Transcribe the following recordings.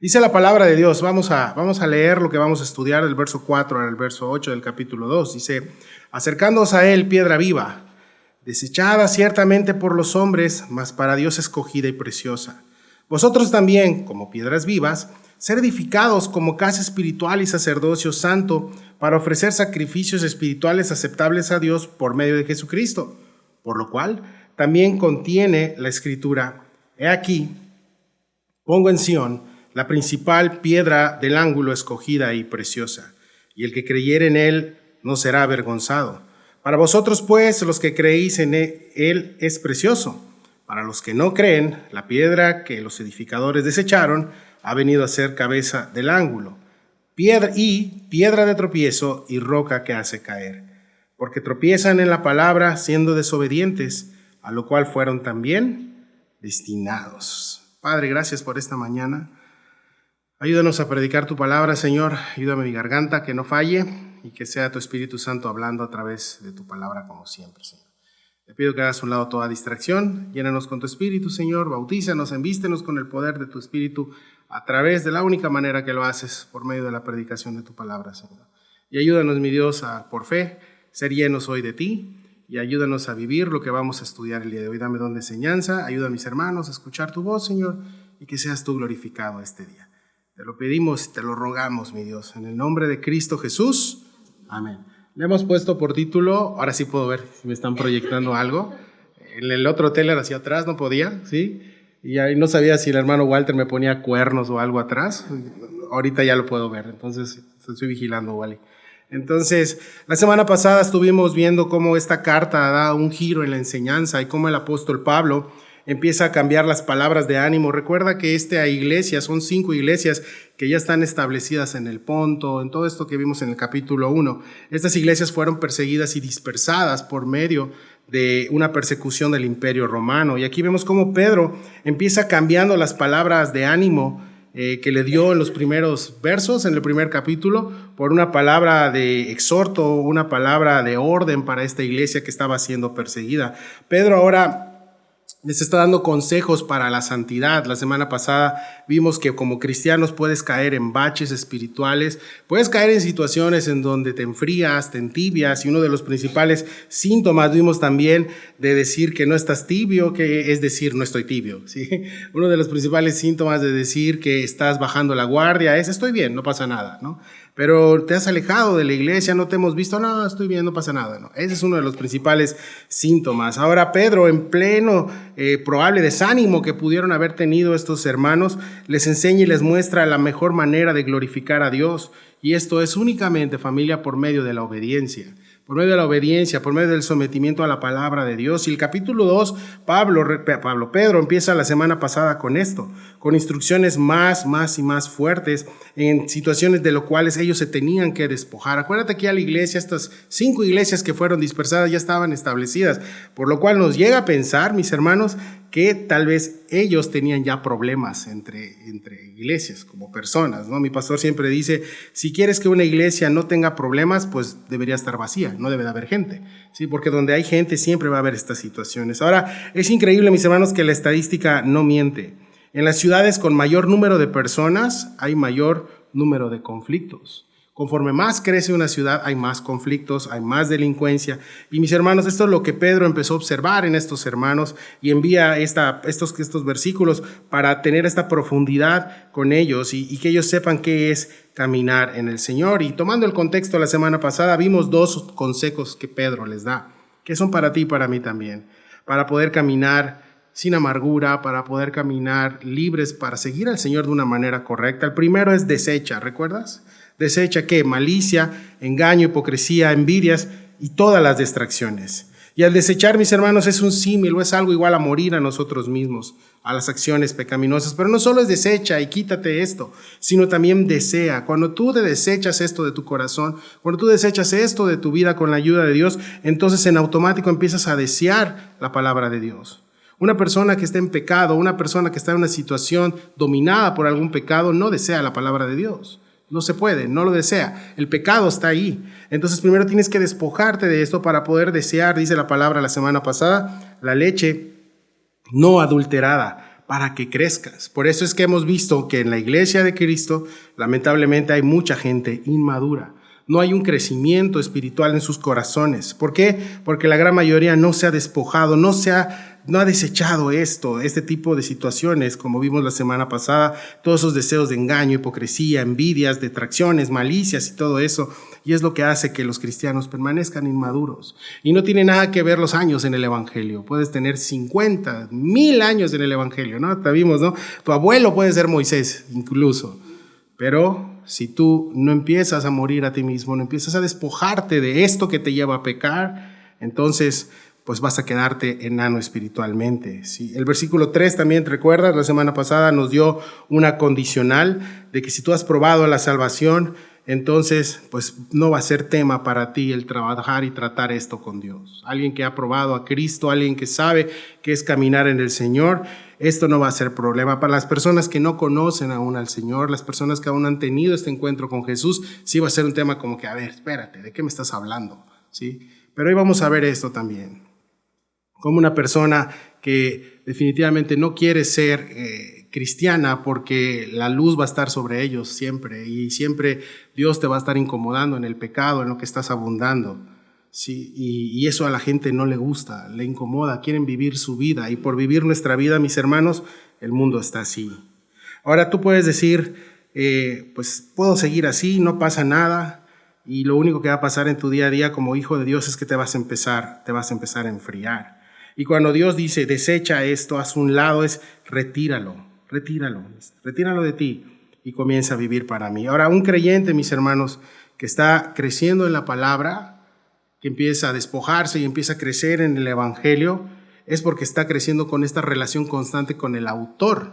Dice la palabra de Dios, vamos a leer lo que vamos a estudiar del verso 4 al verso 8 del capítulo 2. Dice, acercándoos a él, piedra viva, desechada ciertamente por los hombres, mas para Dios escogida y preciosa. Vosotros también, como piedras vivas, ser edificados como casa espiritual y sacerdocio santo, para ofrecer sacrificios espirituales aceptables a Dios por medio de Jesucristo. Por lo cual, también contiene la Escritura, he aquí, pongo en Sión la principal piedra del ángulo escogida y preciosa, y el que creyere en él no será avergonzado. Para vosotros, pues, los que creéis en él es precioso. Para los que no creen, la piedra que los edificadores desecharon ha venido a ser cabeza del ángulo, piedra de tropiezo y roca que hace caer. Porque tropiezan en la palabra siendo desobedientes, a lo cual fueron también destinados. Padre, gracias por esta mañana. Ayúdanos a predicar tu palabra, Señor. Ayúdame mi garganta que no falle y que sea tu Espíritu Santo hablando a través de tu palabra como siempre, Señor. Te pido que hagas a un lado toda distracción. Llénanos con tu Espíritu, Señor. Bautízanos, envístenos con el poder de tu Espíritu a través de la única manera que lo haces, por medio de la predicación de tu palabra, Señor. Y ayúdanos, mi Dios, a por fe ser llenos hoy de ti y ayúdanos a vivir lo que vamos a estudiar el día de hoy. Dame don de enseñanza. Ayuda a mis hermanos a escuchar tu voz, Señor, y que seas tú glorificado este día. Te lo pedimos, te lo rogamos, mi Dios, en el nombre de Cristo Jesús. Amén. Le hemos puesto por título, ahora sí puedo ver si me están proyectando algo. En el otro hotel era hacia atrás, no podía, ¿sí? Y ahí no sabía si el hermano Walter me ponía cuernos o algo atrás. Ahorita ya lo puedo ver, entonces estoy vigilando, Wally. Entonces, la semana pasada estuvimos viendo cómo esta carta da un giro en la enseñanza y cómo el apóstol Pablo empieza a cambiar las palabras de ánimo. Recuerda que esta iglesia, son 5 iglesias que ya están establecidas en el Ponto, en todo esto que vimos en el capítulo 1. Estas iglesias fueron perseguidas y dispersadas por medio de una persecución del Imperio Romano. Y aquí vemos cómo Pedro empieza cambiando las palabras de ánimo que le dio en los primeros versos, en el primer capítulo, por una palabra de exhorto, una palabra de orden para esta iglesia que estaba siendo perseguida. Pedro ahora les está dando consejos para la santidad. La semana pasada vimos que como cristianos puedes caer en baches espirituales, puedes caer en situaciones en donde te enfrías, te entibias, y uno de los principales síntomas vimos también de decir que no estás tibio, que es decir, no estoy tibio, ¿sí? Uno de los principales síntomas de decir que estás bajando la guardia es estoy bien, no pasa nada, ¿no? Pero te has alejado de la iglesia, no te hemos visto, no, estoy bien, no pasa nada, ¿no? Ese es uno de los principales síntomas. Ahora Pedro, en pleno probable desánimo que pudieron haber tenido estos hermanos, les enseña y les muestra la mejor manera de glorificar a Dios, y esto es únicamente, familia, por medio de la obediencia. Por medio de la obediencia, por medio del sometimiento a la palabra de Dios. Y el capítulo 2, Pedro empieza la semana pasada con esto, con instrucciones más y más fuertes en situaciones de lo cuales ellos se tenían que despojar. Acuérdate que a la iglesia, estas 5 iglesias que fueron dispersadas ya estaban establecidas, por lo cual nos llega a pensar, mis hermanos, que tal vez ellos tenían ya problemas entre iglesias, como personas, ¿no? Mi pastor siempre dice, si quieres que una iglesia no tenga problemas, pues debería estar vacía, no debe de haber gente, ¿sí? Porque donde hay gente siempre va a haber estas situaciones. Ahora, es increíble, mis hermanos, que la estadística no miente. En las ciudades con mayor número de personas hay mayor número de conflictos. Conforme más crece una ciudad, hay más conflictos, hay más delincuencia. Y mis hermanos, esto es lo que Pedro empezó a observar en estos hermanos y envía estos versículos para tener esta profundidad con ellos y que ellos sepan qué es caminar en el Señor. Y tomando el contexto la semana pasada, vimos 2 consejos que Pedro les da, que son para ti y para mí también, para poder caminar sin amargura, para poder caminar libres, para seguir al Señor de una manera correcta. El primero es desecha, ¿recuerdas? Desecha ¿qué? Malicia, engaño, hipocresía, envidias y todas las distracciones. Y al desechar, mis hermanos, es un símil o es algo igual a morir a nosotros mismos, a las acciones pecaminosas. Pero no solo es desecha y quítate esto, sino también desea. Cuando tú te desechas esto de tu corazón, cuando tú desechas esto de tu vida con la ayuda de Dios, entonces en automático empiezas a desear la palabra de Dios. Una persona que está en pecado, una persona que está en una situación dominada por algún pecado, no desea la palabra de Dios. No se puede, no lo desea. El pecado está ahí. Entonces primero tienes que despojarte de esto para poder desear, dice la palabra la semana pasada, la leche no adulterada, para que crezcas. Por eso es que hemos visto que en la iglesia de Cristo, lamentablemente, hay mucha gente inmadura. No hay un crecimiento espiritual en sus corazones. ¿Por qué? Porque la gran mayoría no se ha despojado, no ha desechado este tipo de situaciones, como vimos la semana pasada, todos esos deseos de engaño, hipocresía, envidias, detracciones, malicias y todo eso. Y es lo que hace que los cristianos permanezcan inmaduros. Y no tiene nada que ver los años en el evangelio. Puedes tener 50, 1000 años en el evangelio, ¿no? Te vimos, ¿no? Tu abuelo puede ser Moisés, incluso. Pero si tú no empiezas a morir a ti mismo, no empiezas a despojarte de esto que te lleva a pecar, entonces pues vas a quedarte enano espiritualmente. ¿Sí? El versículo 3 también, ¿te recuerdas? La semana pasada nos dio una condicional de que si tú has probado la salvación, entonces pues no va a ser tema para ti el trabajar y tratar esto con Dios. Alguien que ha probado a Cristo, alguien que sabe qué es caminar en el Señor, esto no va a ser problema. Para las personas que no conocen aún al Señor, las personas que aún han tenido este encuentro con Jesús, sí va a ser un tema como que, a ver, espérate, ¿de qué me estás hablando? ¿Sí? Pero hoy vamos a ver esto también. Como una persona que definitivamente no quiere ser cristiana porque la luz va a estar sobre ellos siempre y siempre Dios te va a estar incomodando en el pecado, en lo que estás abundando. Sí, y eso a la gente no le gusta, le incomoda, quieren vivir su vida y por vivir nuestra vida, mis hermanos, el mundo está así. Ahora tú puedes decir, pues puedo seguir así, no pasa nada y lo único que va a pasar en tu día a día como hijo de Dios es que te vas a empezar a enfriar. Y cuando Dios dice, desecha esto, haz un lado, es retíralo de ti y comienza a vivir para mí. Ahora, un creyente, mis hermanos, que está creciendo en la palabra, que empieza a despojarse y empieza a crecer en el evangelio, es porque está creciendo con esta relación constante con el autor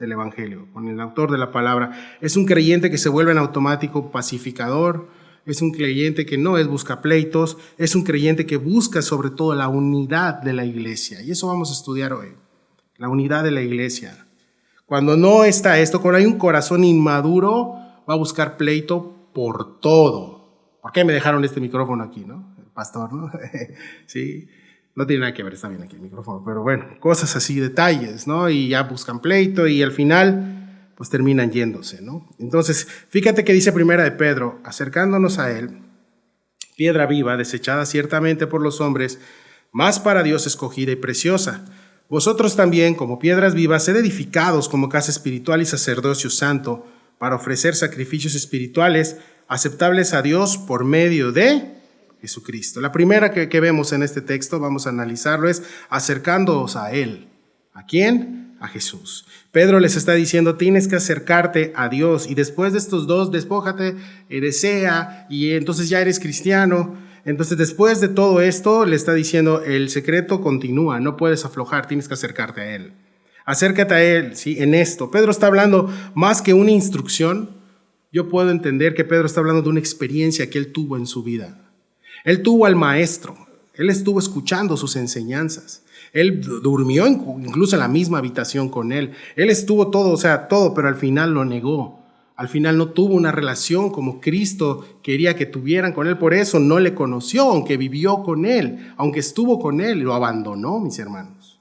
del evangelio, con el autor de la palabra. Es un creyente que se vuelve en automático pacificador, es un creyente que no es buscapleitos, es un creyente que busca sobre todo la unidad de la iglesia. Y eso vamos a estudiar hoy, la unidad de la iglesia. Cuando no está esto, cuando hay un corazón inmaduro, va a buscar pleito por todo. ¿Por qué me dejaron este micrófono aquí, no? El pastor, ¿no? Sí, no tiene nada que ver, está bien aquí el micrófono, pero bueno, cosas así, detalles, ¿no? Y ya buscan pleito y al final pues terminan yéndose, ¿no? Entonces, fíjate que dice primera de Pedro, acercándonos a él, piedra viva, desechada ciertamente por los hombres, mas para Dios escogida y preciosa. Vosotros también, como piedras vivas, sed edificados como casa espiritual y sacerdocio santo, para ofrecer sacrificios espirituales aceptables a Dios por medio de Jesucristo. La primera que vemos en este texto, vamos a analizarlo, es acercándoos a Él. ¿A quién? A Jesús. Pedro les está diciendo, tienes que acercarte a Dios y después de estos dos, despójate, desea y entonces ya eres cristiano. Entonces después de todo esto le está diciendo, el secreto continúa, no puedes aflojar, tienes que acercarte a Él. Acércate a Él, ¿sí? En esto. Pedro está hablando más que una instrucción. Yo puedo entender que Pedro está hablando de una experiencia que él tuvo en su vida. Él tuvo al maestro, él estuvo escuchando sus enseñanzas. Él durmió incluso en la misma habitación con él. Él estuvo todo, pero al final lo negó. Al final no tuvo una relación como Cristo quería que tuvieran con él. Por eso no le conoció, aunque vivió con él, aunque estuvo con él, lo abandonó, mis hermanos.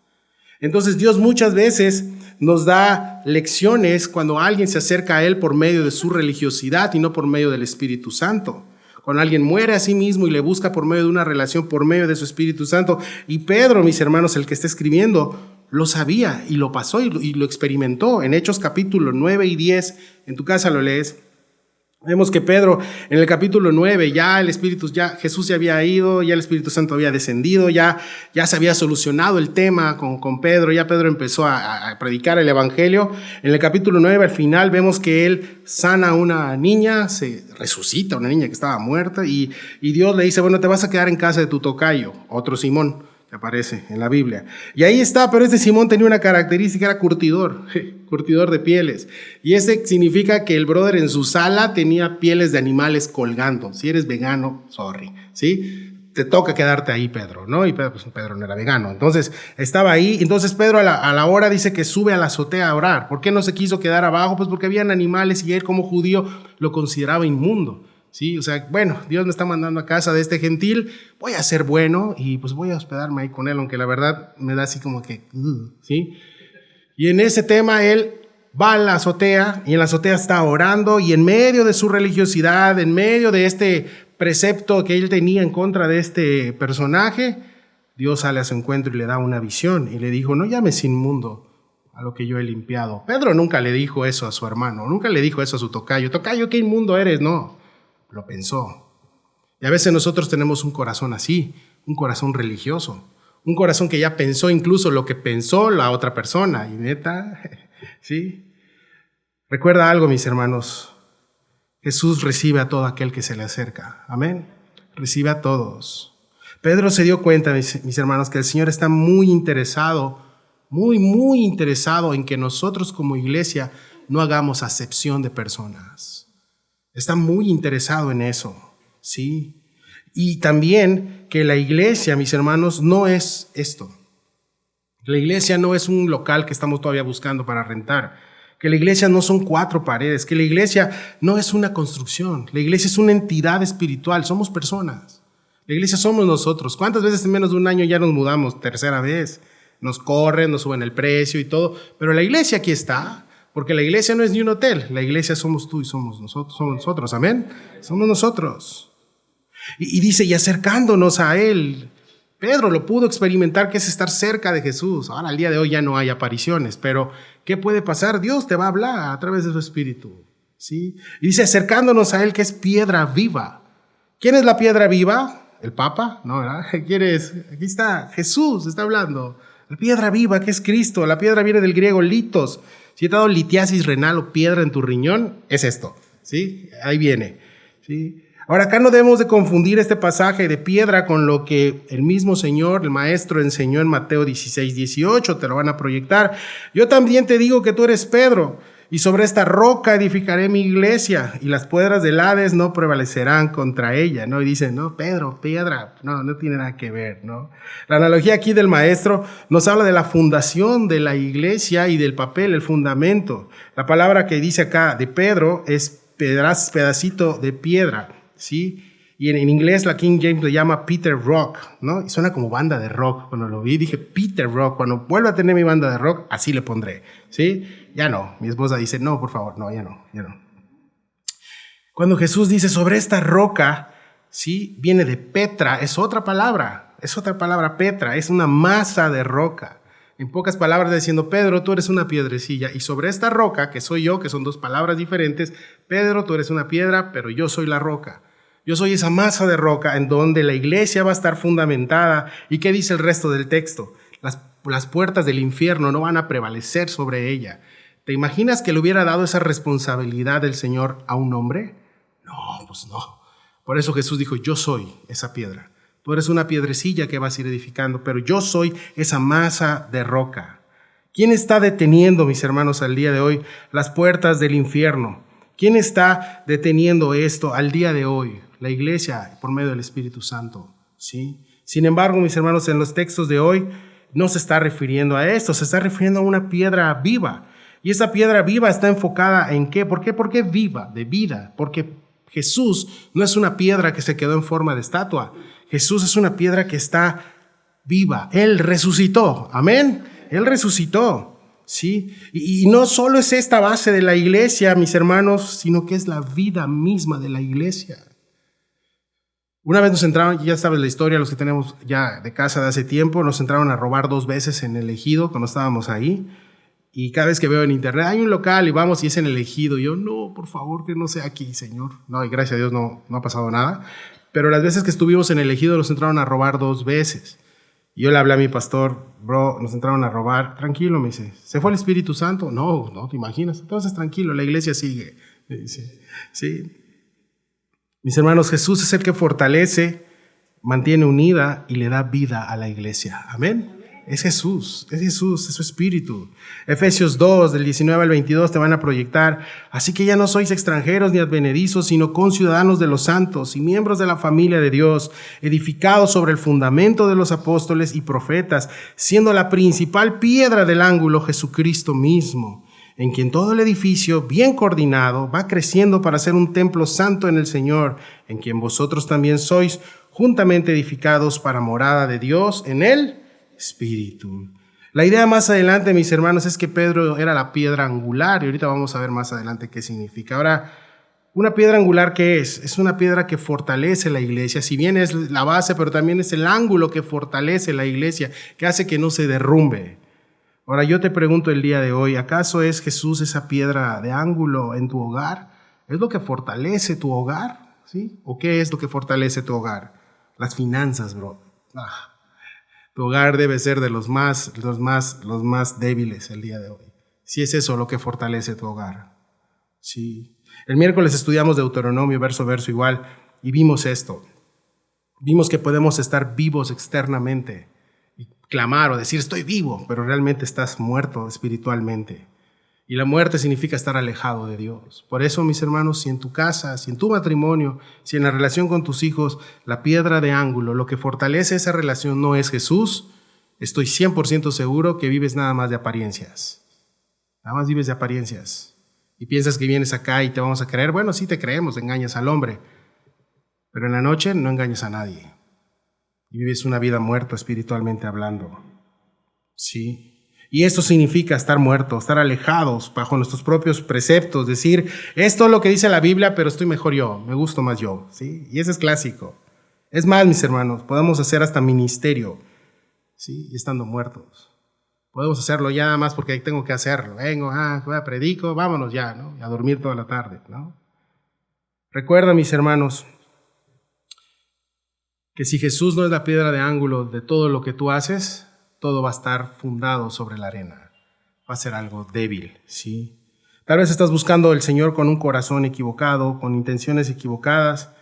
Entonces Dios muchas veces nos da lecciones cuando alguien se acerca a él por medio de su religiosidad y no por medio del Espíritu Santo. Cuando alguien muere a sí mismo y le busca por medio de una relación, por medio de su Espíritu Santo. Y Pedro, mis hermanos, el que está escribiendo, lo sabía y lo pasó y lo experimentó. En Hechos capítulo 9 y 10, en tu casa lo lees. Vemos que Pedro, en el capítulo 9, Jesús ya había ido, ya el Espíritu Santo había descendido, ya se había solucionado el tema con Pedro, ya Pedro empezó a predicar el Evangelio. En el capítulo 9, al final, vemos que él sana a una niña, se resucita a una niña que estaba muerta, y Dios le dice, bueno, te vas a quedar en casa de tu tocayo, otro Simón, que aparece en la Biblia. Y ahí está, pero este Simón tenía una característica, era curtidor de pieles. Y ese significa que el brother en su sala tenía pieles de animales colgando. Si eres vegano, sorry, ¿sí? Te toca quedarte ahí, Pedro, ¿no? Y Pedro no era vegano. Entonces, estaba ahí. Entonces, Pedro a la hora dice que sube a la azotea a orar. ¿Por qué no se quiso quedar abajo? Pues porque habían animales y él como judío lo consideraba inmundo. Sí, o sea, bueno, Dios me está mandando a casa de este gentil, voy a ser bueno y pues voy a hospedarme ahí con él, aunque la verdad me da así como que, ¿sí? Y en ese tema él va a la azotea y en la azotea está orando y en medio de su religiosidad, en medio de este precepto que él tenía en contra de este personaje, Dios sale a su encuentro y le da una visión y le dijo, no llames inmundo a lo que yo he limpiado. Pedro nunca le dijo eso a su hermano, nunca le dijo eso a su tocayo. Tocayo, qué inmundo eres, no. Lo pensó. Y a veces nosotros tenemos un corazón así, un corazón religioso, un corazón que ya pensó incluso lo que pensó la otra persona. Y neta, ¿sí? Recuerda algo, mis hermanos. Jesús recibe a todo aquel que se le acerca. Amén. Recibe a todos. Pedro se dio cuenta, mis hermanos, que el Señor está muy interesado, muy interesado en que nosotros como iglesia no hagamos acepción de personas. Está muy interesado en eso, ¿sí? Y también que la iglesia, mis hermanos, no es esto. La iglesia no es un local que estamos todavía buscando para rentar. Que la iglesia no son 4 paredes. Que la iglesia no es una construcción. La iglesia es una entidad espiritual. Somos personas. La iglesia somos nosotros. ¿Cuántas veces en menos de un año ya nos mudamos? Tercera vez. Nos corren, nos suben el precio y todo. Pero la iglesia aquí está. Porque la iglesia no es ni un hotel. La iglesia somos tú y somos nosotros. Amén. Somos nosotros. Y dice, y acercándonos a Él, Pedro lo pudo experimentar, que es estar cerca de Jesús. Ahora, al día de hoy ya no hay apariciones, pero ¿qué puede pasar? Dios te va a hablar a través de su Espíritu, ¿sí? Y dice, acercándonos a Él, que es piedra viva. ¿Quién es la piedra viva? ¿El Papa? No, ¿verdad? ¿Quién es? Aquí está, Jesús está hablando. La piedra viva, que es Cristo. La piedra viene del griego litos. Si he dado litiasis renal o piedra en tu riñón, es esto, ¿sí? Ahí viene, ¿sí? Ahora, acá no debemos de confundir este pasaje de piedra con lo que el mismo Señor, el Maestro, enseñó en Mateo 16:18, te lo van a proyectar. Yo también te digo que tú eres Pedro, y sobre esta roca edificaré mi iglesia, y las piedras del Hades no prevalecerán contra ella, ¿no? Y dicen, no, Pedro, piedra, no tiene nada que ver, ¿no? La analogía aquí del Maestro nos habla de la fundación de la iglesia y del papel, el fundamento. La palabra que dice acá de Pedro es pedacito de piedra, ¿sí? Y en inglés la King James le llama Peter Rock, ¿no? Y suena como banda de rock. Cuando lo vi dije, Peter Rock, cuando vuelva a tener mi banda de rock, así le pondré, ¿sí? Ya no, mi esposa dice, no, por favor, no, ya no. Cuando Jesús dice sobre esta roca, ¿sí? Viene de Petra, es otra palabra, Petra, es una masa de roca. En pocas palabras diciendo, Pedro, tú eres una piedrecilla, y sobre esta roca, que soy yo, que son 2 palabras diferentes, Pedro, tú eres una piedra, pero yo soy la roca. Yo soy esa masa de roca en donde la iglesia va a estar fundamentada. ¿Y qué dice el resto del texto? Las puertas del infierno no van a prevalecer sobre ella. ¿Te imaginas que le hubiera dado esa responsabilidad del Señor a un hombre? No, pues no. Por eso Jesús dijo, yo soy esa piedra. Tú eres una piedrecilla que vas a ir edificando, pero yo soy esa masa de roca. ¿Quién está deteniendo, mis hermanos, al día de hoy las puertas del infierno? ¿Quién está deteniendo esto al día de hoy? La iglesia, por medio del Espíritu Santo, ¿sí? Sin embargo, mis hermanos, en los textos de hoy no se está refiriendo a esto, se está refiriendo a una piedra viva. Y esa piedra viva está enfocada ¿en qué? ¿Por qué? ¿Por qué viva? De vida. Porque Jesús no es una piedra que se quedó en forma de estatua. Jesús es una piedra que está viva. Él resucitó. Amén. Él resucitó. ¿Sí? Y no solo es esta base de la iglesia, mis hermanos, sino que es la vida misma de la iglesia. Una vez nos entraron, ya sabes la historia, los que tenemos ya de casa de hace tiempo, nos entraron a robar 2 veces en el Ejido cuando estábamos ahí. Y cada vez que veo en internet, hay un local y vamos y es en el Ejido. Y yo, no, por favor, que no sea aquí, Señor. No, y gracias a Dios no ha pasado nada. Pero las veces que estuvimos en el Ejido nos entraron a robar 2 veces. Y yo le hablé a mi pastor, bro, nos entraron a robar. Tranquilo, me dice, ¿se fue el Espíritu Santo? No, te imaginas. Entonces, tranquilo, la iglesia sigue. Me dice, sí. Mis hermanos, Jesús es el que fortalece, mantiene unida y le da vida a la iglesia. Amén. Es Jesús, es su Espíritu. Efesios 2, del 19 al 22 te van a proyectar. Así que ya no sois extranjeros ni advenedizos, sino conciudadanos de los santos y miembros de la familia de Dios, edificados sobre el fundamento de los apóstoles y profetas, siendo la principal piedra del ángulo Jesucristo mismo, en quien todo el edificio, bien coordinado, va creciendo para ser un templo santo en el Señor, en quien vosotros también sois juntamente edificados para morada de Dios en el Espíritu. La idea más adelante, mis hermanos, es que Pedro era la piedra angular, y ahorita vamos a ver más adelante qué significa. Ahora, una piedra angular, ¿qué es? Es una piedra que fortalece la iglesia, si bien es la base, pero también es el ángulo que fortalece la iglesia, que hace que no se derrumbe. Ahora yo te pregunto el día de hoy, ¿acaso es Jesús esa piedra de ángulo en tu hogar? ¿Es lo que fortalece tu hogar? ¿Sí? ¿O qué es lo que fortalece tu hogar? Las finanzas, bro. Tu hogar debe ser de los más débiles el día de hoy. Si es eso lo que fortalece tu hogar. Sí. El miércoles estudiamos Deuteronomio verso a verso igual y vimos esto. Vimos que podemos estar vivos externamente y clamar o decir estoy vivo, pero realmente estás muerto espiritualmente. Y la muerte significa estar alejado de Dios. Por eso, mis hermanos, si en tu casa, si en tu matrimonio, si en la relación con tus hijos, la piedra de ángulo, lo que fortalece esa relación no es Jesús, estoy 100% seguro que vives nada más de apariencias. Nada más vives de apariencias. Y piensas que vienes acá y te vamos a creer. Bueno, sí te creemos, engañas al hombre. Pero en la noche no engañas a nadie. Y vives una vida muerta espiritualmente hablando. Sí. Y esto significa estar muertos, estar alejados bajo nuestros propios preceptos, decir, esto es lo que dice la Biblia, pero estoy mejor yo, me gusto más yo, ¿sí? Y ese es clásico. Es más, mis hermanos, podemos hacer hasta ministerio, ¿sí? Y estando muertos. Podemos hacerlo ya nada más porque tengo que hacerlo. Vengo, predico, vámonos ya, ¿no? Y a dormir toda la tarde, ¿no? Recuerda, mis hermanos, que si Jesús no es la piedra de ángulo de todo lo que tú haces, todo va a estar fundado sobre la arena. Va a ser algo débil, ¿sí? Tal vez estás buscando al Señor con un corazón equivocado, con intenciones equivocadas.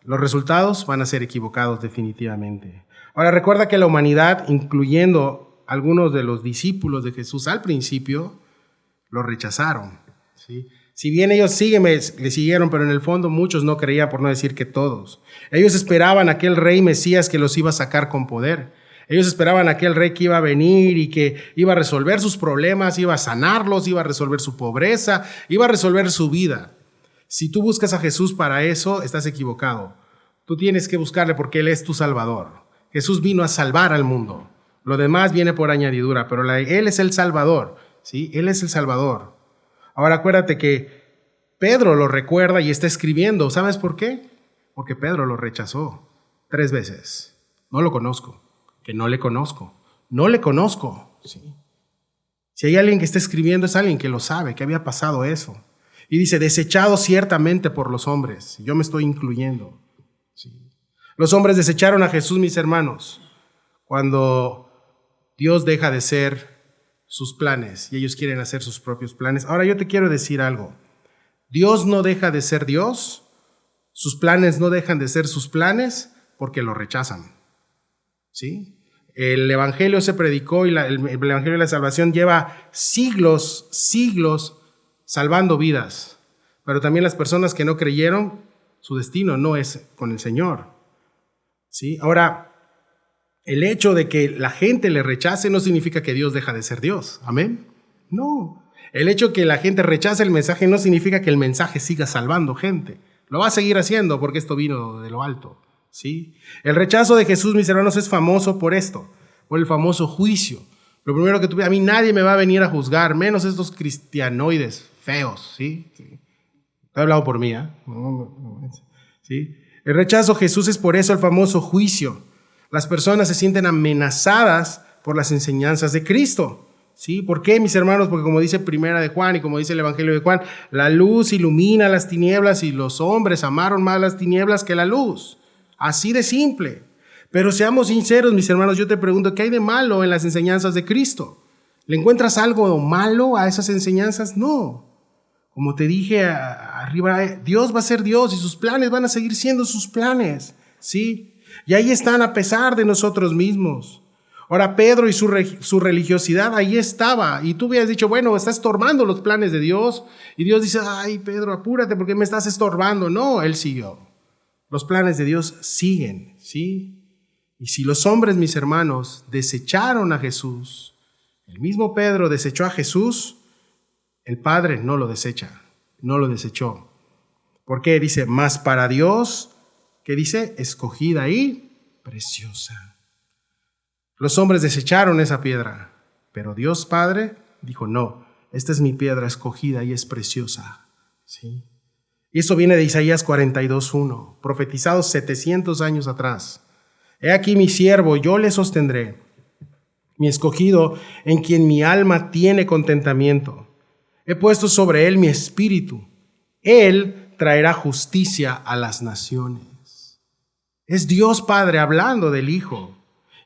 Los resultados van a ser equivocados definitivamente. Ahora recuerda que la humanidad, incluyendo algunos de los discípulos de Jesús al principio, lo rechazaron, ¿sí? Si bien ellos le siguieron, pero en el fondo muchos no creían, por no decir que todos. Ellos esperaban a aquel rey Mesías que los iba a sacar con poder. Ellos esperaban a aquel rey que iba a venir y que iba a resolver sus problemas, iba a sanarlos, iba a resolver su pobreza, iba a resolver su vida. Si tú buscas a Jesús para eso, estás equivocado. Tú tienes que buscarle porque Él es tu Salvador. Jesús vino a salvar al mundo. Lo demás viene por añadidura, pero Él es el Salvador, ¿sí? Él es el Salvador. Ahora acuérdate que Pedro lo recuerda y está escribiendo. ¿Sabes por qué? Porque Pedro lo rechazó 3 veces. No lo conozco. Que no le conozco. No le conozco. ¿Sí? Si hay alguien que está escribiendo, es alguien que lo sabe, que había pasado eso. Y dice, desechado ciertamente por los hombres. Yo me estoy incluyendo. ¿Sí? Los hombres desecharon a Jesús, mis hermanos, cuando Dios deja de ser sus planes y ellos quieren hacer sus propios planes. Ahora yo te quiero decir algo. Dios no deja de ser Dios, sus planes no dejan de ser sus planes porque lo rechazan. ¿Sí? El evangelio se predicó y el evangelio de la salvación lleva siglos salvando vidas. Pero también las personas que no creyeron, su destino no es con el Señor. ¿Sí? Ahora, el hecho de que la gente le rechace no significa que Dios deja de ser Dios. ¿Amén? No. El hecho de que la gente rechace el mensaje no significa que el mensaje siga salvando gente. Lo va a seguir haciendo porque esto vino de lo alto. ¿Sí? El rechazo de Jesús, mis hermanos, es famoso por esto, por el famoso juicio. Lo primero que a mí nadie me va a venir a juzgar, menos estos cristianoides feos, ¿sí? Estoy hablando por mí, ¿eh? ¿Sí? El rechazo de Jesús es por eso el famoso juicio. Las personas se sienten amenazadas por las enseñanzas de Cristo. ¿Sí? ¿Por qué, mis hermanos? Porque como dice Primera de Juan y como dice el Evangelio de Juan, la luz ilumina las tinieblas y los hombres amaron más las tinieblas que la luz. Así de simple. Pero seamos sinceros, mis hermanos, yo te pregunto, ¿qué hay de malo en las enseñanzas de Cristo? ¿Le encuentras algo malo a esas enseñanzas? No. Como te dije arriba, Dios va a ser Dios y sus planes van a seguir siendo sus planes. ¿Sí? Y ahí están a pesar de nosotros mismos. Ahora Pedro y su religiosidad ahí estaba. Y tú hubieras dicho, bueno, está estorbando los planes de Dios. Y Dios dice, ay Pedro, apúrate porque me estás estorbando. No, él siguió. Los planes de Dios siguen, ¿sí? Y si los hombres, mis hermanos, desecharon a Jesús, el mismo Pedro desechó a Jesús, el Padre no lo desecha, no lo desechó. ¿Por qué? Dice, más para Dios, ¿qué dice? Escogida y preciosa. Los hombres desecharon esa piedra, Pero Dios Padre dijo, no, esta es mi piedra escogida y es preciosa. ¿Sí? Y eso viene de Isaías 42:1, profetizado 700 años atrás. He aquí mi siervo, yo le sostendré, mi escogido, en quien mi alma tiene contentamiento. He puesto sobre él mi espíritu. Él traerá justicia a las naciones. Es Dios Padre hablando del Hijo.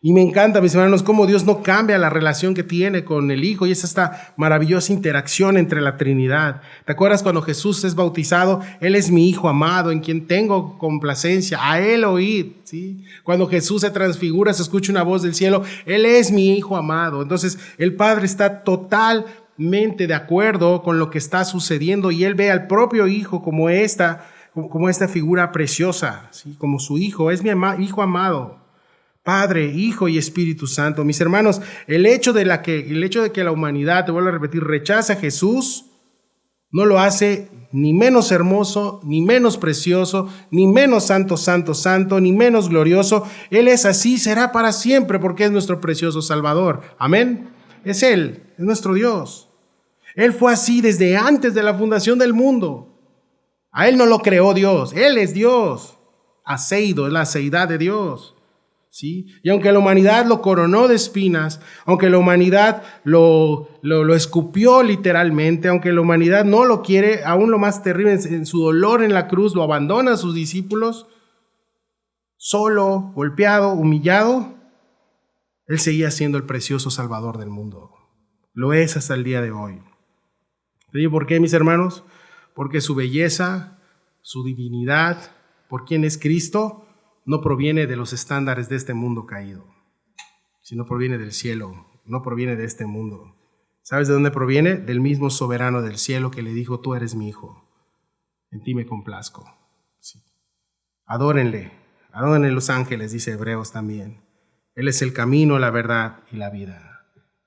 Y me encanta, mis hermanos, cómo Dios no cambia la relación que tiene con el Hijo. Y es esta maravillosa interacción entre la Trinidad. ¿Te acuerdas cuando Jesús es bautizado? Él es mi Hijo amado, en quien tengo complacencia. A Él oíd. ¿Sí? Cuando Jesús se transfigura, se escucha una voz del cielo. Él es mi Hijo amado. Entonces, el Padre está totalmente de acuerdo con lo que está sucediendo. Y Él ve al propio Hijo como esta figura preciosa, ¿sí? Como su Hijo. Es mi Hijo amado. Padre, Hijo y Espíritu Santo. Mis hermanos, el hecho de que la humanidad, te vuelvo a repetir, rechaza a Jesús, no lo hace ni menos hermoso, ni menos precioso, ni menos santo, santo, santo, ni menos glorioso. Él es así, será para siempre, porque es nuestro precioso Salvador. Amén. Es Él, es nuestro Dios. Él fue así desde antes de la fundación del mundo. A Él no lo creó Dios, Él es Dios. Aceido, es la aceidad de Dios. ¿Sí? Y aunque la humanidad lo coronó de espinas, aunque la humanidad lo escupió literalmente, aunque la humanidad no lo quiere, aún lo más terrible, en su dolor en la cruz, lo abandona a sus discípulos, solo, golpeado, humillado, Él seguía siendo el precioso Salvador del mundo. Lo es hasta el día de hoy. ¿Y por qué, mis hermanos? Porque su belleza, su divinidad, por quien es Cristo, no proviene de los estándares de este mundo caído, sino proviene del cielo, no proviene de este mundo. ¿Sabes de dónde proviene? Del mismo soberano del cielo que le dijo, tú eres mi Hijo, en ti me complazco. Sí. Adórenle los ángeles, dice Hebreos también. Él es el camino, la verdad y la vida.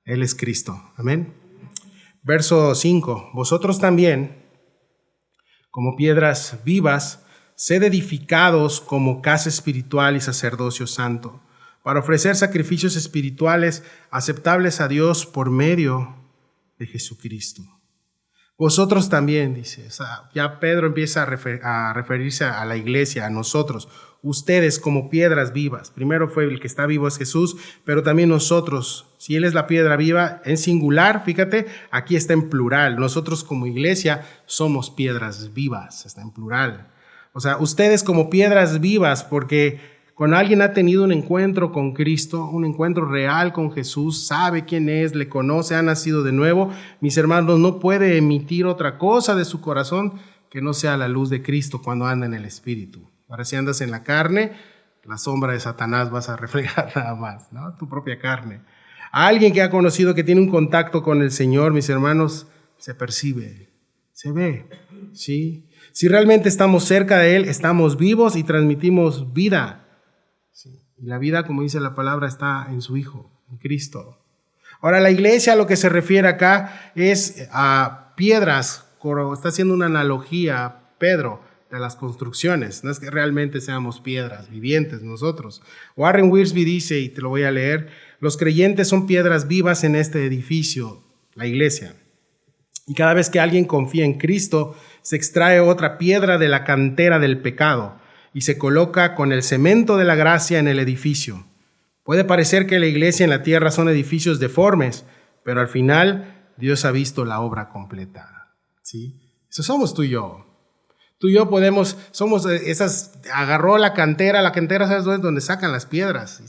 Él es Cristo. Amén. Verso 5, vosotros también, como piedras vivas, sed edificados como casa espiritual y sacerdocio santo, para ofrecer sacrificios espirituales aceptables a Dios por medio de Jesucristo. Vosotros también, dice, ya Pedro empieza a referirse a la iglesia, a nosotros, ustedes como piedras vivas. Primero fue el que está vivo es Jesús, pero también nosotros, si Él es la piedra viva, en singular, fíjate, aquí está en plural. Nosotros como iglesia somos piedras vivas, está en plural. O sea, ustedes como piedras vivas, porque cuando alguien ha tenido un encuentro con Cristo, un encuentro real con Jesús, sabe quién es, le conoce, ha nacido de nuevo, mis hermanos, no puede emitir otra cosa de su corazón que no sea la luz de Cristo cuando anda en el Espíritu. Ahora, si andas en la carne, la sombra de Satanás vas a reflejar nada más, ¿no? Tu propia carne. A alguien que ha conocido, que tiene un contacto con el Señor, mis hermanos, se percibe, se ve, ¿sí? Si realmente estamos cerca de Él, estamos vivos y transmitimos vida. Sí. Y la vida, como dice la palabra, está en su Hijo, en Cristo. Ahora, la iglesia a lo que se refiere acá es a piedras. Está haciendo una analogía, Pedro, de las construcciones. No es que realmente seamos piedras vivientes nosotros. Warren Wiersbe dice, y te lo voy a leer, los creyentes son piedras vivas en este edificio, la iglesia. Y cada vez que alguien confía en Cristo, se extrae otra piedra de la cantera del pecado y se coloca con el cemento de la gracia en el edificio. Puede parecer que la iglesia en la tierra son edificios deformes, pero al final Dios ha visto la obra completa. ¿Sí? Eso somos tú y yo. Tú y yo somos esas, agarró la cantera, ¿sabes dónde? Donde sacan las piedras,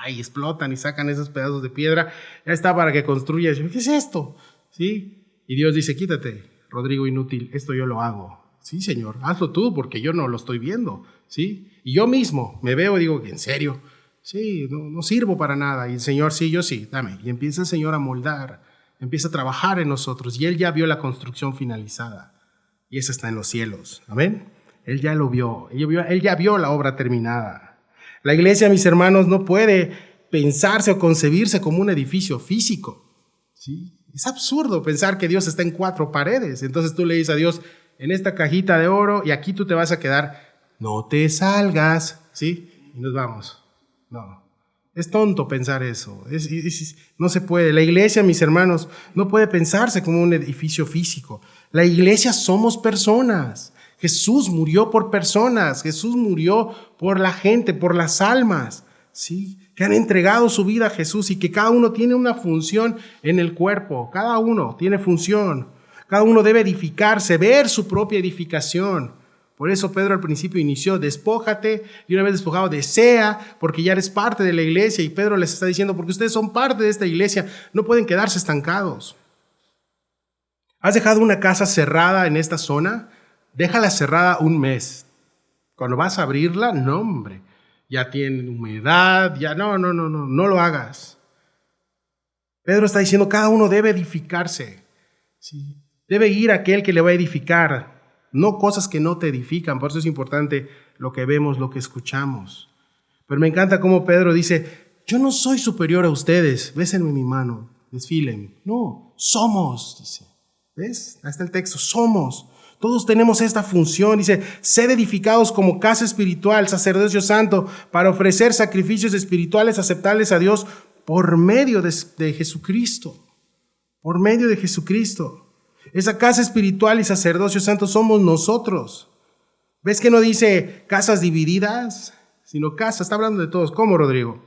y explotan y sacan esos pedazos de piedra, ya está para que construyas. ¿Qué es esto? ¿Sí? Y Dios dice, quítate, Rodrigo inútil, esto yo lo hago. Sí, Señor, hazlo tú, porque yo no lo estoy viendo, ¿sí? Y yo mismo me veo y digo, ¿en serio? Sí, no sirvo para nada. Y el Señor, sí, yo sí, dame. Y empieza el Señor a moldar, empieza a trabajar en nosotros, y Él ya vio la construcción finalizada. Y esa está en los cielos, ¿amén? Él ya lo vio, Él ya vio la obra terminada. La iglesia, mis hermanos, no puede pensarse o concebirse como un edificio físico, ¿sí? Es absurdo pensar que Dios está en 4 paredes. Entonces tú le dices a Dios, en esta cajita de oro, y aquí tú te vas a quedar, no te salgas, ¿sí? Y nos vamos. No, Es tonto pensar eso. No se puede. La iglesia, mis hermanos, no puede pensarse como un edificio físico. La iglesia somos personas. Jesús murió por personas. Jesús murió por la gente, por las almas, ¿sí? Que han entregado su vida a Jesús y que cada uno tiene una función en el cuerpo. Cada uno tiene función. Cada uno debe edificarse, ver su propia edificación. Por eso Pedro al principio inició, despójate, y una vez despojado, desea, porque ya eres parte de la iglesia. Y Pedro les está diciendo, porque ustedes son parte de esta iglesia, no pueden quedarse estancados. ¿Has dejado una casa cerrada en esta zona? Déjala cerrada un mes. Cuando vas a abrirla, no hombre, ya tiene humedad, ya no lo hagas. Pedro está diciendo, cada uno debe edificarse, ¿sí? Debe ir aquel que le va a edificar, no cosas que no te edifican. Por eso es importante lo que vemos, lo que escuchamos. Pero me encanta cómo Pedro dice, yo no soy superior a ustedes, bésenme mi mano, desfilen. No, somos, dice. ¿Ves? Ahí está el texto, somos. Todos tenemos esta función, dice, sed edificados como casa espiritual, sacerdocio santo, para ofrecer sacrificios espirituales aceptables a Dios por medio de Jesucristo. Por medio de Jesucristo. Esa casa espiritual y sacerdocio santo somos nosotros. ¿Ves que no dice casas divididas? Sino casas, está hablando de todos. ¿Cómo, Rodrigo?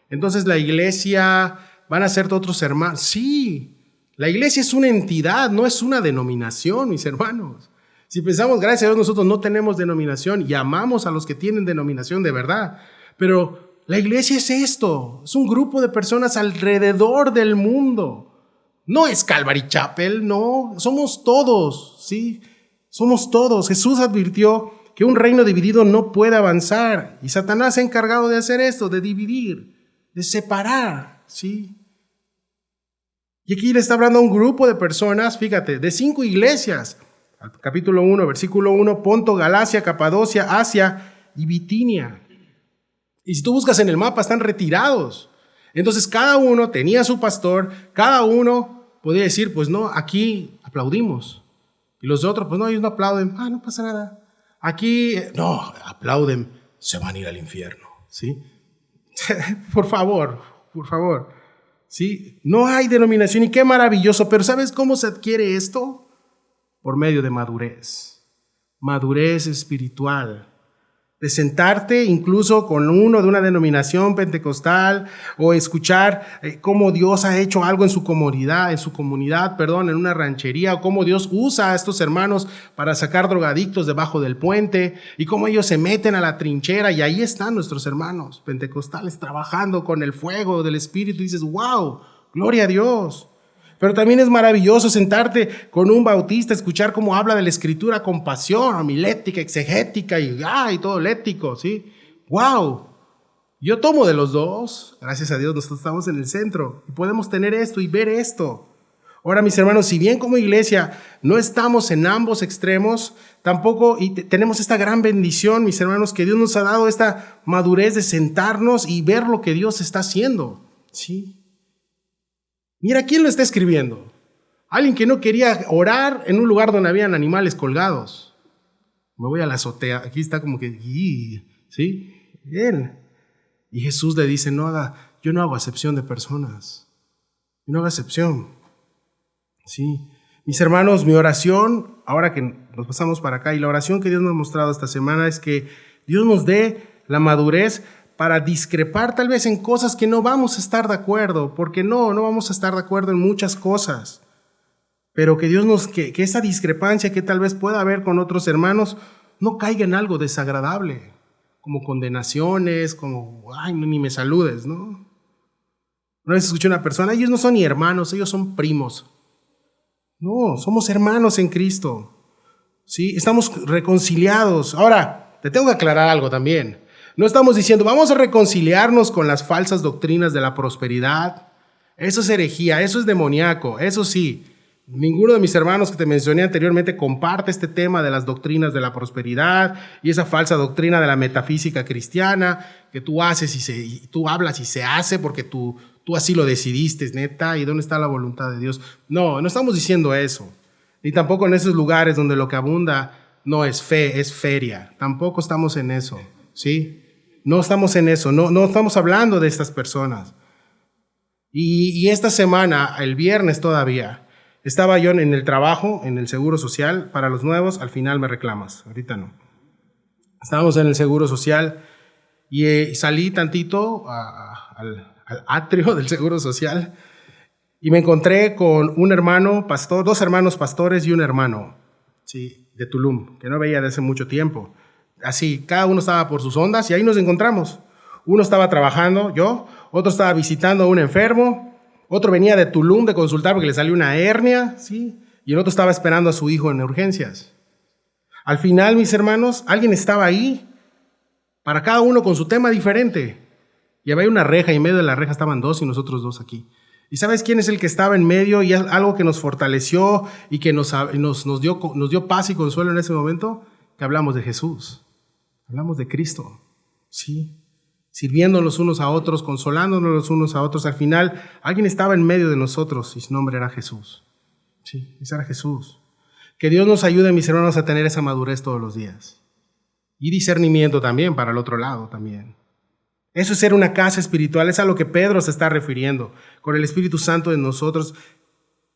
Entonces la iglesia, ¿van a ser otros hermanos? Sí, la iglesia es una entidad, no es una denominación, mis hermanos. Si pensamos, gracias a Dios, nosotros no tenemos denominación y amamos a los que tienen denominación de verdad. Pero la iglesia es esto, es un grupo de personas alrededor del mundo. No es Calvary Chapel, no, somos todos, ¿sí? Somos todos. Jesús advirtió que un reino dividido no puede avanzar. Y Satanás se ha encargado de hacer esto, de dividir, de separar, ¿sí? Y aquí le está hablando a un grupo de personas, fíjate, de 5 iglesias. Capítulo 1, versículo 1, Ponto, Galacia, Capadocia, Asia y Bitinia. Y si tú buscas en el mapa, están retirados. Entonces cada uno tenía su pastor, cada uno podía decir, pues no, aquí aplaudimos. Y los otros, pues no, ellos no aplauden, no pasa nada. Aquí, no, aplauden, se van a ir al infierno, ¿sí? Por favor, ¿sí? No hay denominación y qué maravilloso, pero ¿sabes cómo se adquiere esto? Por medio de madurez espiritual. De sentarte incluso con uno de una denominación pentecostal o escuchar cómo Dios ha hecho algo en su comunidad, en una ranchería, o cómo Dios usa a estos hermanos para sacar drogadictos debajo del puente y cómo ellos se meten a la trinchera y ahí están nuestros hermanos pentecostales trabajando con el fuego del Espíritu y dices, wow, gloria a Dios. Pero también es maravilloso sentarte con un bautista, escuchar cómo habla de la Escritura con pasión, homilética, exegética y todo lético, ¿sí? ¡Wow! Yo tomo de los dos. Gracias a Dios nosotros estamos en el centro y podemos tener esto y ver esto. Ahora, mis hermanos, si bien como iglesia no estamos en ambos extremos, tampoco tenemos esta gran bendición, mis hermanos, que Dios nos ha dado esta madurez de sentarnos y ver lo que Dios está haciendo, ¿sí? Mira, ¿quién lo está escribiendo? Alguien que no quería orar en un lugar donde habían animales colgados. Me voy a la azotea, aquí está como que, ¿sí? Él. Y Jesús le dice, yo no hago acepción de personas. Yo no hago acepción. ¿Sí? Mis hermanos, mi oración, ahora que nos pasamos para acá, y la oración que Dios nos ha mostrado esta semana es que Dios nos dé la madurez para discrepar tal vez en cosas que no vamos a estar de acuerdo, porque no vamos a estar de acuerdo en muchas cosas, pero que Dios que esa discrepancia que tal vez pueda haber con otros hermanos no caiga en algo desagradable, como condenaciones, como, ni me saludes, ¿no? Una vez escuché a una persona, ellos no son ni hermanos, ellos son primos. No, somos hermanos en Cristo, ¿sí? Estamos reconciliados. Ahora, te tengo que aclarar algo también. No estamos diciendo, vamos a reconciliarnos con las falsas doctrinas de la prosperidad. Eso es herejía, eso es demoníaco, eso sí. Ninguno de mis hermanos que te mencioné anteriormente comparte este tema de las doctrinas de la prosperidad y esa falsa doctrina de la metafísica cristiana que tú haces y tú hablas y se hace porque tú así lo decidiste, neta, ¿y dónde está la voluntad de Dios? No estamos diciendo eso. Ni tampoco en esos lugares donde lo que abunda no es fe, es feria. Tampoco estamos en eso, ¿sí? No estamos en eso, no estamos hablando de estas personas. Y esta semana, el viernes todavía, estaba yo en el trabajo, en el Seguro Social. Para los nuevos, al final me reclamas, ahorita no. Estábamos en el Seguro Social y salí tantito al atrio del Seguro Social y me encontré con un hermano pastor, dos hermanos pastores y un hermano, sí, de Tulum, que no veía desde hace mucho tiempo. Así, cada uno estaba por sus ondas y ahí nos encontramos. Uno estaba trabajando, yo, otro estaba visitando a un enfermo, otro venía de Tulum de consultar porque le salió una hernia, ¿sí? Y el otro estaba esperando a su hijo en urgencias. Al final, mis hermanos, alguien estaba ahí, para cada uno con su tema diferente. Y había una reja y en medio de la reja estaban dos y nosotros dos aquí. ¿Y sabes quién es el que estaba en medio y algo que nos fortaleció y que nos dio paz y consuelo en ese momento? Que hablamos de Jesús, hablamos de Cristo, ¿sí? Sirviéndonos los unos a otros, consolándonos los unos a otros. Al final, alguien estaba en medio de nosotros y su nombre era Jesús. Sí, ese era Jesús. Que Dios nos ayude, mis hermanos, a tener esa madurez todos los días. Y discernimiento también para el otro lado también. Eso es ser una casa espiritual, es a lo que Pedro se está refiriendo, con el Espíritu Santo en nosotros.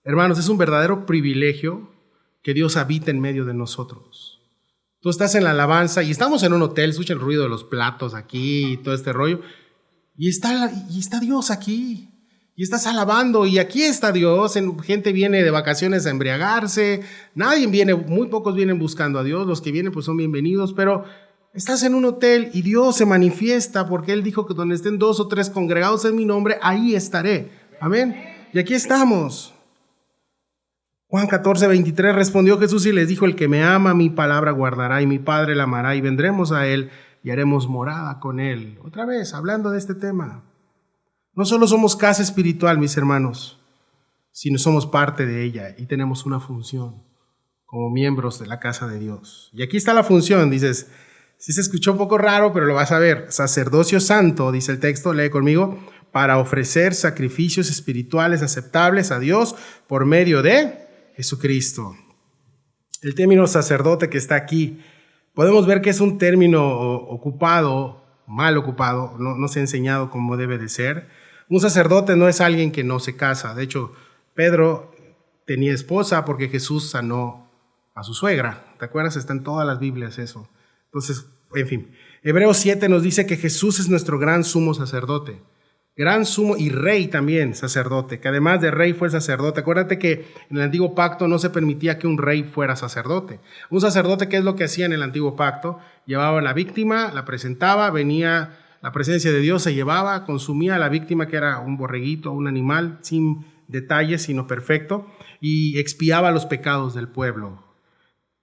Hermanos, es un verdadero privilegio que Dios habita en medio de nosotros. Tú estás en la alabanza y estamos en un hotel, escucha el ruido de los platos aquí y todo este rollo, y está Dios aquí, y estás alabando, y aquí está Dios. Gente viene de vacaciones a embriagarse, nadie viene, muy pocos vienen buscando a Dios, los que vienen pues son bienvenidos, pero estás en un hotel y Dios se manifiesta porque Él dijo que donde estén 2 o 3 congregados en mi nombre, ahí estaré. Amén. Y aquí estamos. Juan 14:23 respondió Jesús y les dijo: el que me ama, mi palabra guardará, y mi Padre la amará, y vendremos a Él y haremos morada con Él. Otra vez, hablando de este tema. No solo somos casa espiritual, mis hermanos, sino somos parte de ella y tenemos una función como miembros de la casa de Dios. Y aquí está la función, dices, sí se escuchó un poco raro, pero lo vas a ver. Sacerdocio santo, dice el texto, lee conmigo, para ofrecer sacrificios espirituales aceptables a Dios por medio de Jesucristo. El término sacerdote que está aquí, podemos ver que es un término ocupado, mal ocupado, no se ha enseñado como debe de ser. Un sacerdote no es alguien que no se casa. De hecho, Pedro tenía esposa porque Jesús sanó a su suegra. ¿Te acuerdas? Está en todas las Biblias eso. Entonces, en fin, Hebreos 7 nos dice que Jesús es nuestro gran sumo sacerdote. Gran sumo y rey también, sacerdote, que además de rey fue sacerdote. Acuérdate que en el antiguo pacto no se permitía que un rey fuera sacerdote. Un sacerdote, ¿qué es lo que hacía en el antiguo pacto? Llevaba a la víctima, la presentaba, venía la presencia de Dios, se llevaba, consumía a la víctima, que era un borreguito, un animal, sin detalles, sino perfecto, y expiaba los pecados del pueblo.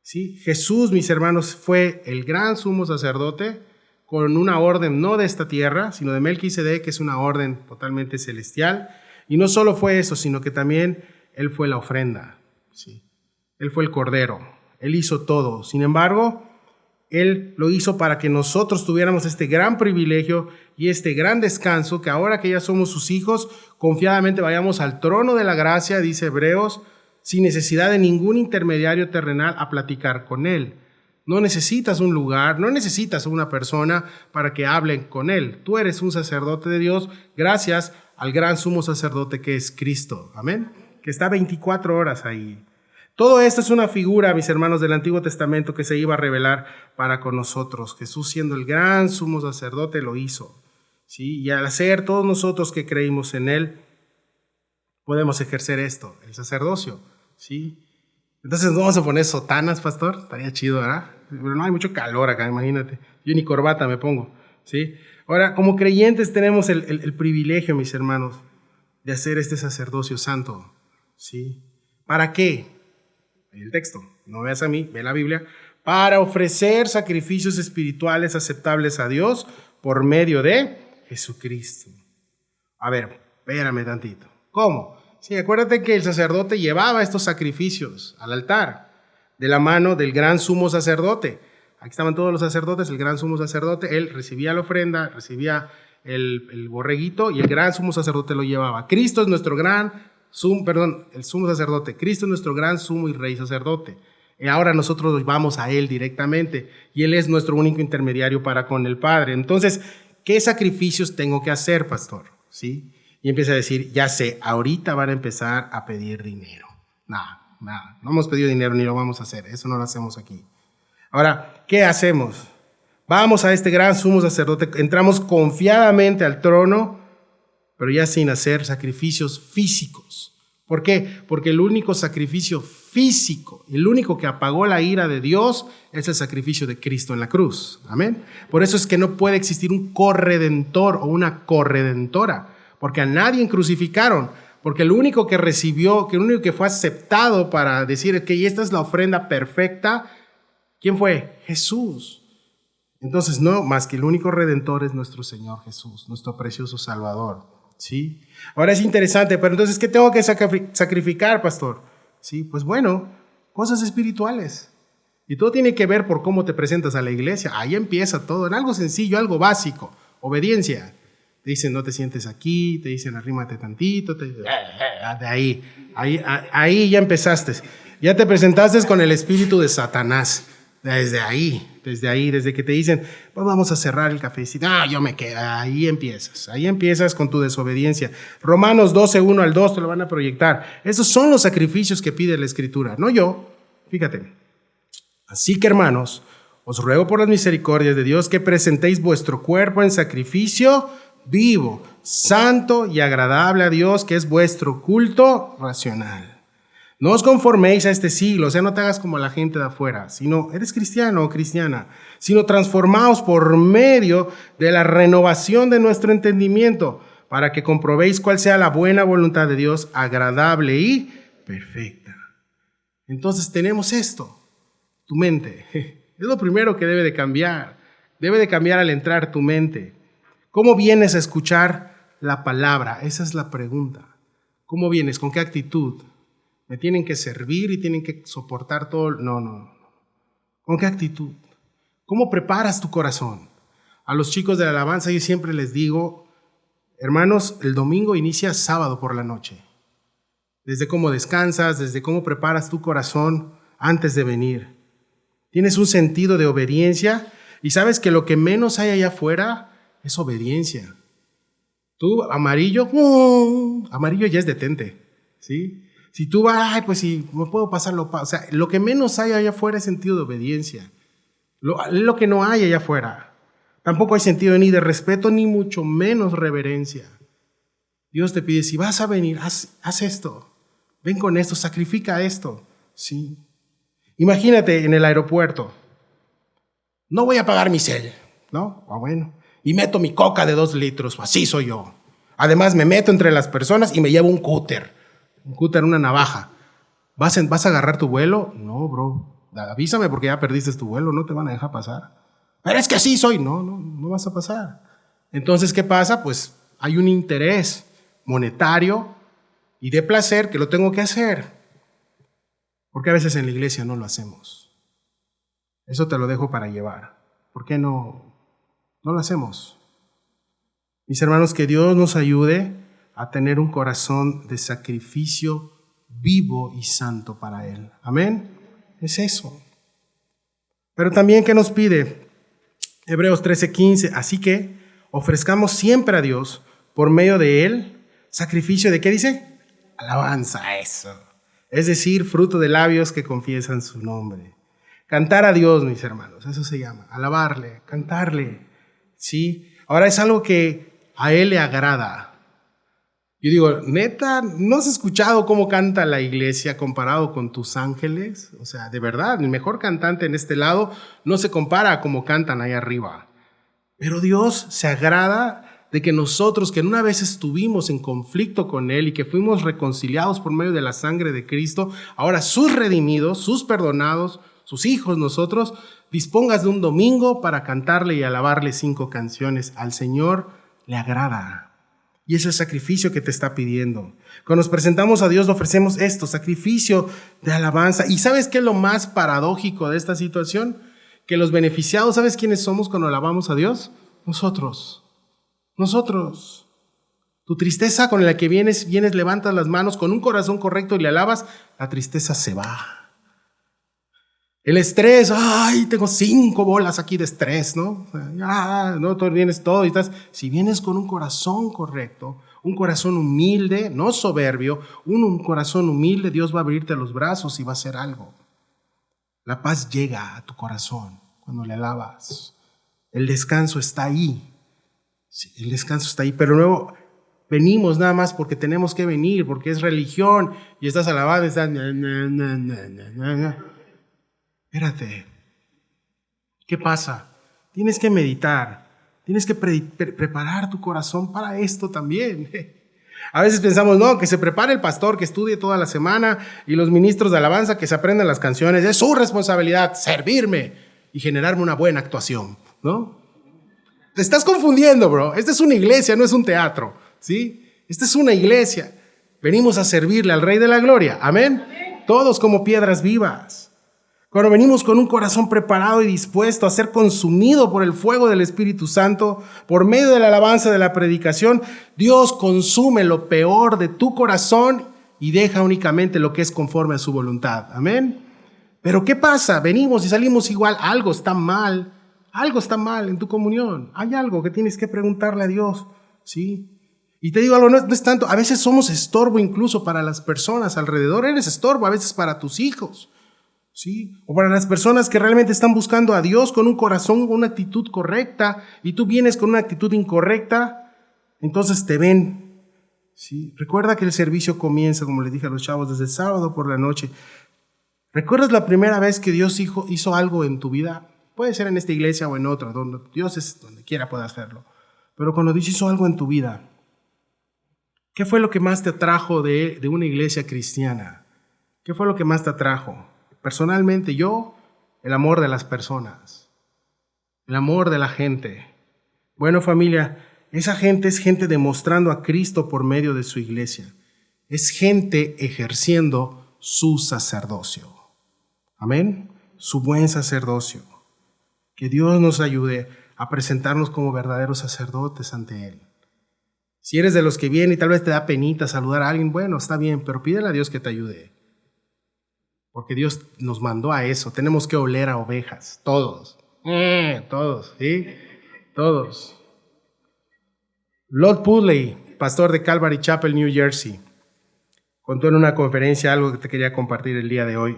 ¿Sí? Jesús, mis hermanos, fue el gran sumo sacerdote, con una orden no de esta tierra, sino de Melquisedec, que es una orden totalmente celestial. Y no solo fue eso, sino que también Él fue la ofrenda. ¿Sí? Él fue el cordero. Él hizo todo. Sin embargo, Él lo hizo para que nosotros tuviéramos este gran privilegio y este gran descanso, que ahora que ya somos sus hijos, confiadamente vayamos al trono de la gracia, dice Hebreos, sin necesidad de ningún intermediario terrenal a platicar con Él. No necesitas un lugar, no necesitas una persona para que hablen con Él. Tú eres un sacerdote de Dios gracias al gran sumo sacerdote que es Cristo. Amén. Que está 24 horas ahí. Todo esto es una figura, mis hermanos, del Antiguo Testamento que se iba a revelar para con nosotros. Jesús, siendo el gran sumo sacerdote, lo hizo. ¿Sí? Y al hacer todos nosotros que creímos en Él, podemos ejercer esto, el sacerdocio. ¿Sí? Entonces, ¿no vamos a poner sotanas, pastor? Estaría chido, ¿verdad? Pero no hay mucho calor acá, imagínate. Yo ni corbata me pongo, ¿sí? Ahora, como creyentes tenemos el privilegio, mis hermanos, de hacer este sacerdocio santo, ¿sí? ¿Para qué? El texto, no veas a mí, ve la Biblia. Para ofrecer sacrificios espirituales aceptables a Dios por medio de Jesucristo. A ver, espérame tantito. ¿Cómo? Sí, acuérdate que el sacerdote llevaba estos sacrificios al altar de la mano del gran sumo sacerdote. Aquí estaban todos los sacerdotes, el gran sumo sacerdote, él recibía la ofrenda, recibía el borreguito y el gran sumo sacerdote lo llevaba. Cristo es nuestro gran el sumo sacerdote. Cristo es nuestro gran sumo y rey sacerdote. Ahora nosotros vamos a Él directamente y Él es nuestro único intermediario para con el Padre. Entonces, ¿qué sacrificios tengo que hacer, pastor? ¿Sí? Y empieza a decir, ya sé, ahorita van a empezar a pedir dinero. Nada, no hemos pedido dinero ni lo vamos a hacer, eso no lo hacemos aquí. Ahora, ¿qué hacemos? Vamos a este gran sumo sacerdote, entramos confiadamente al trono, pero ya sin hacer sacrificios físicos. ¿Por qué? Porque el único sacrificio físico, el único que apagó la ira de Dios es el sacrificio de Cristo en la cruz. Amén. Por eso es que no puede existir un corredentor o una corredentora, porque a nadie crucificaron, porque el único que recibió, que el único que fue aceptado para decir que esta es la ofrenda perfecta, ¿quién fue? Jesús. Entonces, no, más que el único redentor es nuestro Señor Jesús, nuestro precioso Salvador. ¿Sí? Ahora es interesante, pero entonces, ¿qué tengo que sacrificar, pastor? Sí, pues bueno, cosas espirituales. Y todo tiene que ver por cómo te presentas a la iglesia. Ahí empieza todo, en algo sencillo, algo básico, obediencia. Te dicen, no te sientes aquí, te dicen, arrímate tantito, de ahí ya empezaste. Ya te presentaste con el espíritu de Satanás. Desde que te dicen, pues vamos a cerrar el cafecito, yo me quedo, ahí empiezas con tu desobediencia. Romanos 12, 1 al 2 te lo van a proyectar. Esos son los sacrificios que pide la Escritura, no yo, fíjate. Así que, hermanos, os ruego por las misericordias de Dios que presentéis vuestro cuerpo en sacrificio vivo, santo y agradable a Dios, que es vuestro culto racional. No os conforméis a este siglo, o sea, no te hagas como la gente de afuera, sino, eres cristiano o cristiana, sino transformaos por medio de la renovación de nuestro entendimiento, para que comprobéis cuál sea la buena voluntad de Dios, agradable y perfecta. Entonces tenemos esto, tu mente, es lo primero que debe de cambiar al entrar tu mente. ¿Cómo vienes a escuchar la palabra? Esa es la pregunta. ¿Cómo vienes? ¿Con qué actitud? ¿Me tienen que servir y tienen que soportar todo? No. ¿Con qué actitud? ¿Cómo preparas tu corazón? A los chicos de la alabanza yo siempre les digo, hermanos, el domingo inicia sábado por la noche. Desde cómo descansas, desde cómo preparas tu corazón antes de venir. Tienes un sentido de obediencia y sabes que lo que menos hay allá afuera es obediencia. Tú, amarillo ya es detente, ¿sí? Si tú vas, pues si me puedo pasarlo, o sea, lo que menos hay allá afuera es sentido de obediencia. Lo que no hay allá afuera. Tampoco hay sentido ni de respeto, ni mucho menos reverencia. Dios te pide, si vas a venir, haz esto. Ven con esto, sacrifica esto. ¿Sí? Imagínate en el aeropuerto. No voy a pagar mi cel, ¿no? Bueno. Y meto mi coca de 2 litros, así soy yo. Además me meto entre las personas y me llevo un cúter, una navaja. ¿Vas a agarrar tu vuelo? No, bro. Avísame porque ya perdiste tu vuelo, no te van a dejar pasar. Pero es que así soy. No vas a pasar. Entonces, ¿qué pasa? Pues hay un interés monetario y de placer que lo tengo que hacer. Porque a veces en la iglesia no lo hacemos. Eso te lo dejo para llevar. ¿Por qué no lo hacemos? Mis hermanos, que Dios nos ayude a tener un corazón de sacrificio vivo y santo para Él. Amén. Es eso. Pero también, ¿qué nos pide? Hebreos 13:15. Así que ofrezcamos siempre a Dios, por medio de Él, sacrificio de, ¿qué dice? Alabanza, eso. Es decir, fruto de labios que confiesan su nombre. Cantar a Dios, mis hermanos, eso se llama. Alabarle, cantarle. ¿Sí? Ahora es algo que a Él le agrada. Yo digo, neta, ¿no has escuchado cómo canta la iglesia comparado con tus ángeles? O sea, de verdad, el mejor cantante en este lado no se compara a cómo cantan ahí arriba. Pero Dios se agrada de que nosotros, que en una vez estuvimos en conflicto con Él y que fuimos reconciliados por medio de la sangre de Cristo, ahora sus redimidos, sus perdonados, sus hijos nosotros, dispongas de un domingo para cantarle y alabarle 5 canciones. Al Señor le agrada. Y es el sacrificio que te está pidiendo. Cuando nos presentamos a Dios, le ofrecemos esto, sacrificio de alabanza. ¿Y sabes qué es lo más paradójico de esta situación? Que los beneficiados, ¿sabes quiénes somos cuando alabamos a Dios? Nosotros. Tu tristeza con la que vienes, levantas las manos con un corazón correcto y le alabas, la tristeza se va. El estrés, ay, tengo 5 bolas aquí de estrés, ¿no? No, tú vienes todo y estás. Si vienes con un corazón correcto, un corazón humilde, no soberbio, un corazón humilde, Dios va a abrirte los brazos y va a hacer algo. La paz llega a tu corazón cuando le alabas. El descanso está ahí. Sí, el descanso está ahí, pero luego venimos nada más porque tenemos que venir, porque es religión y estás alabando y estás. Espérate, ¿qué pasa? Tienes que meditar, tienes que preparar tu corazón para esto también. A veces pensamos, no, que se prepare el pastor, que estudie toda la semana y los ministros de alabanza que se aprendan las canciones. Es su responsabilidad servirme y generarme una buena actuación, ¿no? Te estás confundiendo, bro. Esta es una iglesia, no es un teatro, ¿sí? Esta es una iglesia. Venimos a servirle al Rey de la Gloria. ¿Amén? Todos como piedras vivas. Cuando venimos con un corazón preparado y dispuesto a ser consumido por el fuego del Espíritu Santo, por medio de la alabanza de la predicación, Dios consume lo peor de tu corazón y deja únicamente lo que es conforme a su voluntad. Amén. Pero ¿qué pasa? Venimos y salimos igual. Algo está mal en tu comunión. Hay algo que tienes que preguntarle a Dios, ¿sí? Y te digo algo, no es tanto, a veces somos estorbo incluso para las personas alrededor. Eres estorbo a veces para tus hijos, ¿sí? O para las personas que realmente están buscando a Dios con un corazón, con una actitud correcta, y tú vienes con una actitud incorrecta, entonces te ven, ¿sí? Recuerda que el servicio comienza, como les dije a los chavos, desde el sábado por la noche. ¿Recuerdas la primera vez que Dios hizo algo en tu vida? Puede ser en esta iglesia o en otra, donde Dios es donde quiera puede hacerlo. Pero cuando Dios hizo algo en tu vida, ¿qué fue lo que más te atrajo de una iglesia cristiana? ¿Qué fue lo que más te atrajo? Personalmente yo, el amor de las personas, el amor de la gente. Bueno, familia, esa gente es gente demostrando a Cristo por medio de su iglesia. Es gente ejerciendo su sacerdocio. Amén. Su buen sacerdocio. Que Dios nos ayude a presentarnos como verdaderos sacerdotes ante Él. Si eres de los que viene y tal vez te da penita saludar a alguien, bueno, está bien, pero pídele a Dios que te ayude. Porque Dios nos mandó a eso. Tenemos que oler a ovejas. Todos. Todos, ¿sí? Todos. Lord Pudley, pastor de Calvary Chapel, New Jersey, contó en una conferencia algo que te quería compartir el día de hoy.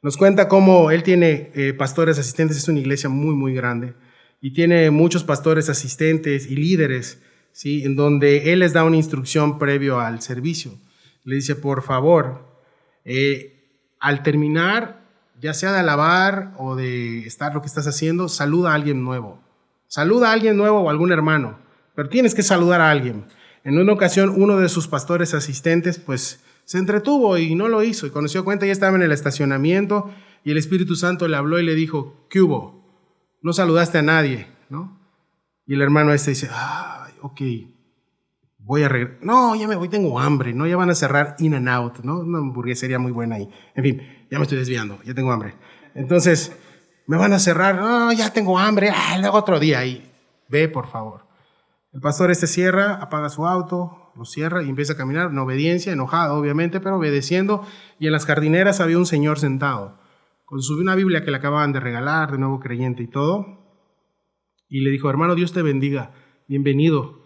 Nos cuenta cómo él tiene pastores asistentes, es una iglesia muy, muy grande, y tiene muchos pastores asistentes y líderes, ¿sí? En donde él les da una instrucción previo al servicio. Le dice, por favor, al terminar, ya sea de alabar o de estar lo que estás haciendo, saluda a alguien nuevo. Saluda a alguien nuevo o a algún hermano, pero tienes que saludar a alguien. En una ocasión, uno de sus pastores asistentes, pues, se entretuvo y no lo hizo. Y cuando se dio cuenta, ya estaba en el estacionamiento y el Espíritu Santo le habló y le dijo, ¿qué hubo? No saludaste a nadie, ¿no? Y el hermano dice, ay, ok, voy a regresar. No, ya me voy, tengo hambre, ¿no? Ya van a cerrar In-N-Out, ¿no? Una hamburguesería muy buena ahí. En fin, ya me estoy desviando, ya tengo hambre. Entonces, me van a cerrar, no, ya tengo hambre, luego otro día ahí. Ve, por favor. El pastor cierra, apaga su auto, lo cierra y empieza a caminar en obediencia, enojado obviamente, pero obedeciendo. Y en las jardineras había un señor sentado, con una Biblia que le acababan de regalar, de nuevo creyente y todo. Y le dijo, hermano, Dios te bendiga, bienvenido,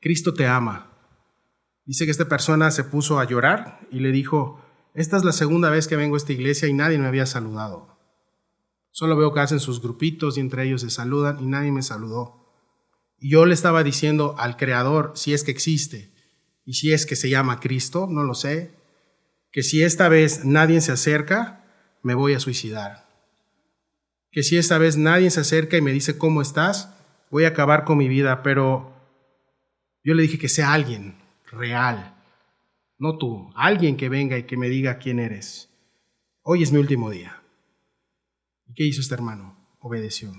Cristo te ama. Dice que esta persona se puso a llorar y le dijo, esta es la segunda vez que vengo a esta iglesia y nadie me había saludado. Solo veo que hacen sus grupitos y entre ellos se saludan y nadie me saludó. Y yo le estaba diciendo al Creador, si es que existe, y si es que se llama Cristo, no lo sé, que si esta vez nadie se acerca, me voy a suicidar. Que si esta vez nadie se acerca y me dice, ¿cómo estás? Voy a acabar con mi vida, pero yo le dije que sea alguien real, no tú, alguien que venga y que me diga quién eres. Hoy es mi último día. ¿Y qué hizo este hermano? Obedeció.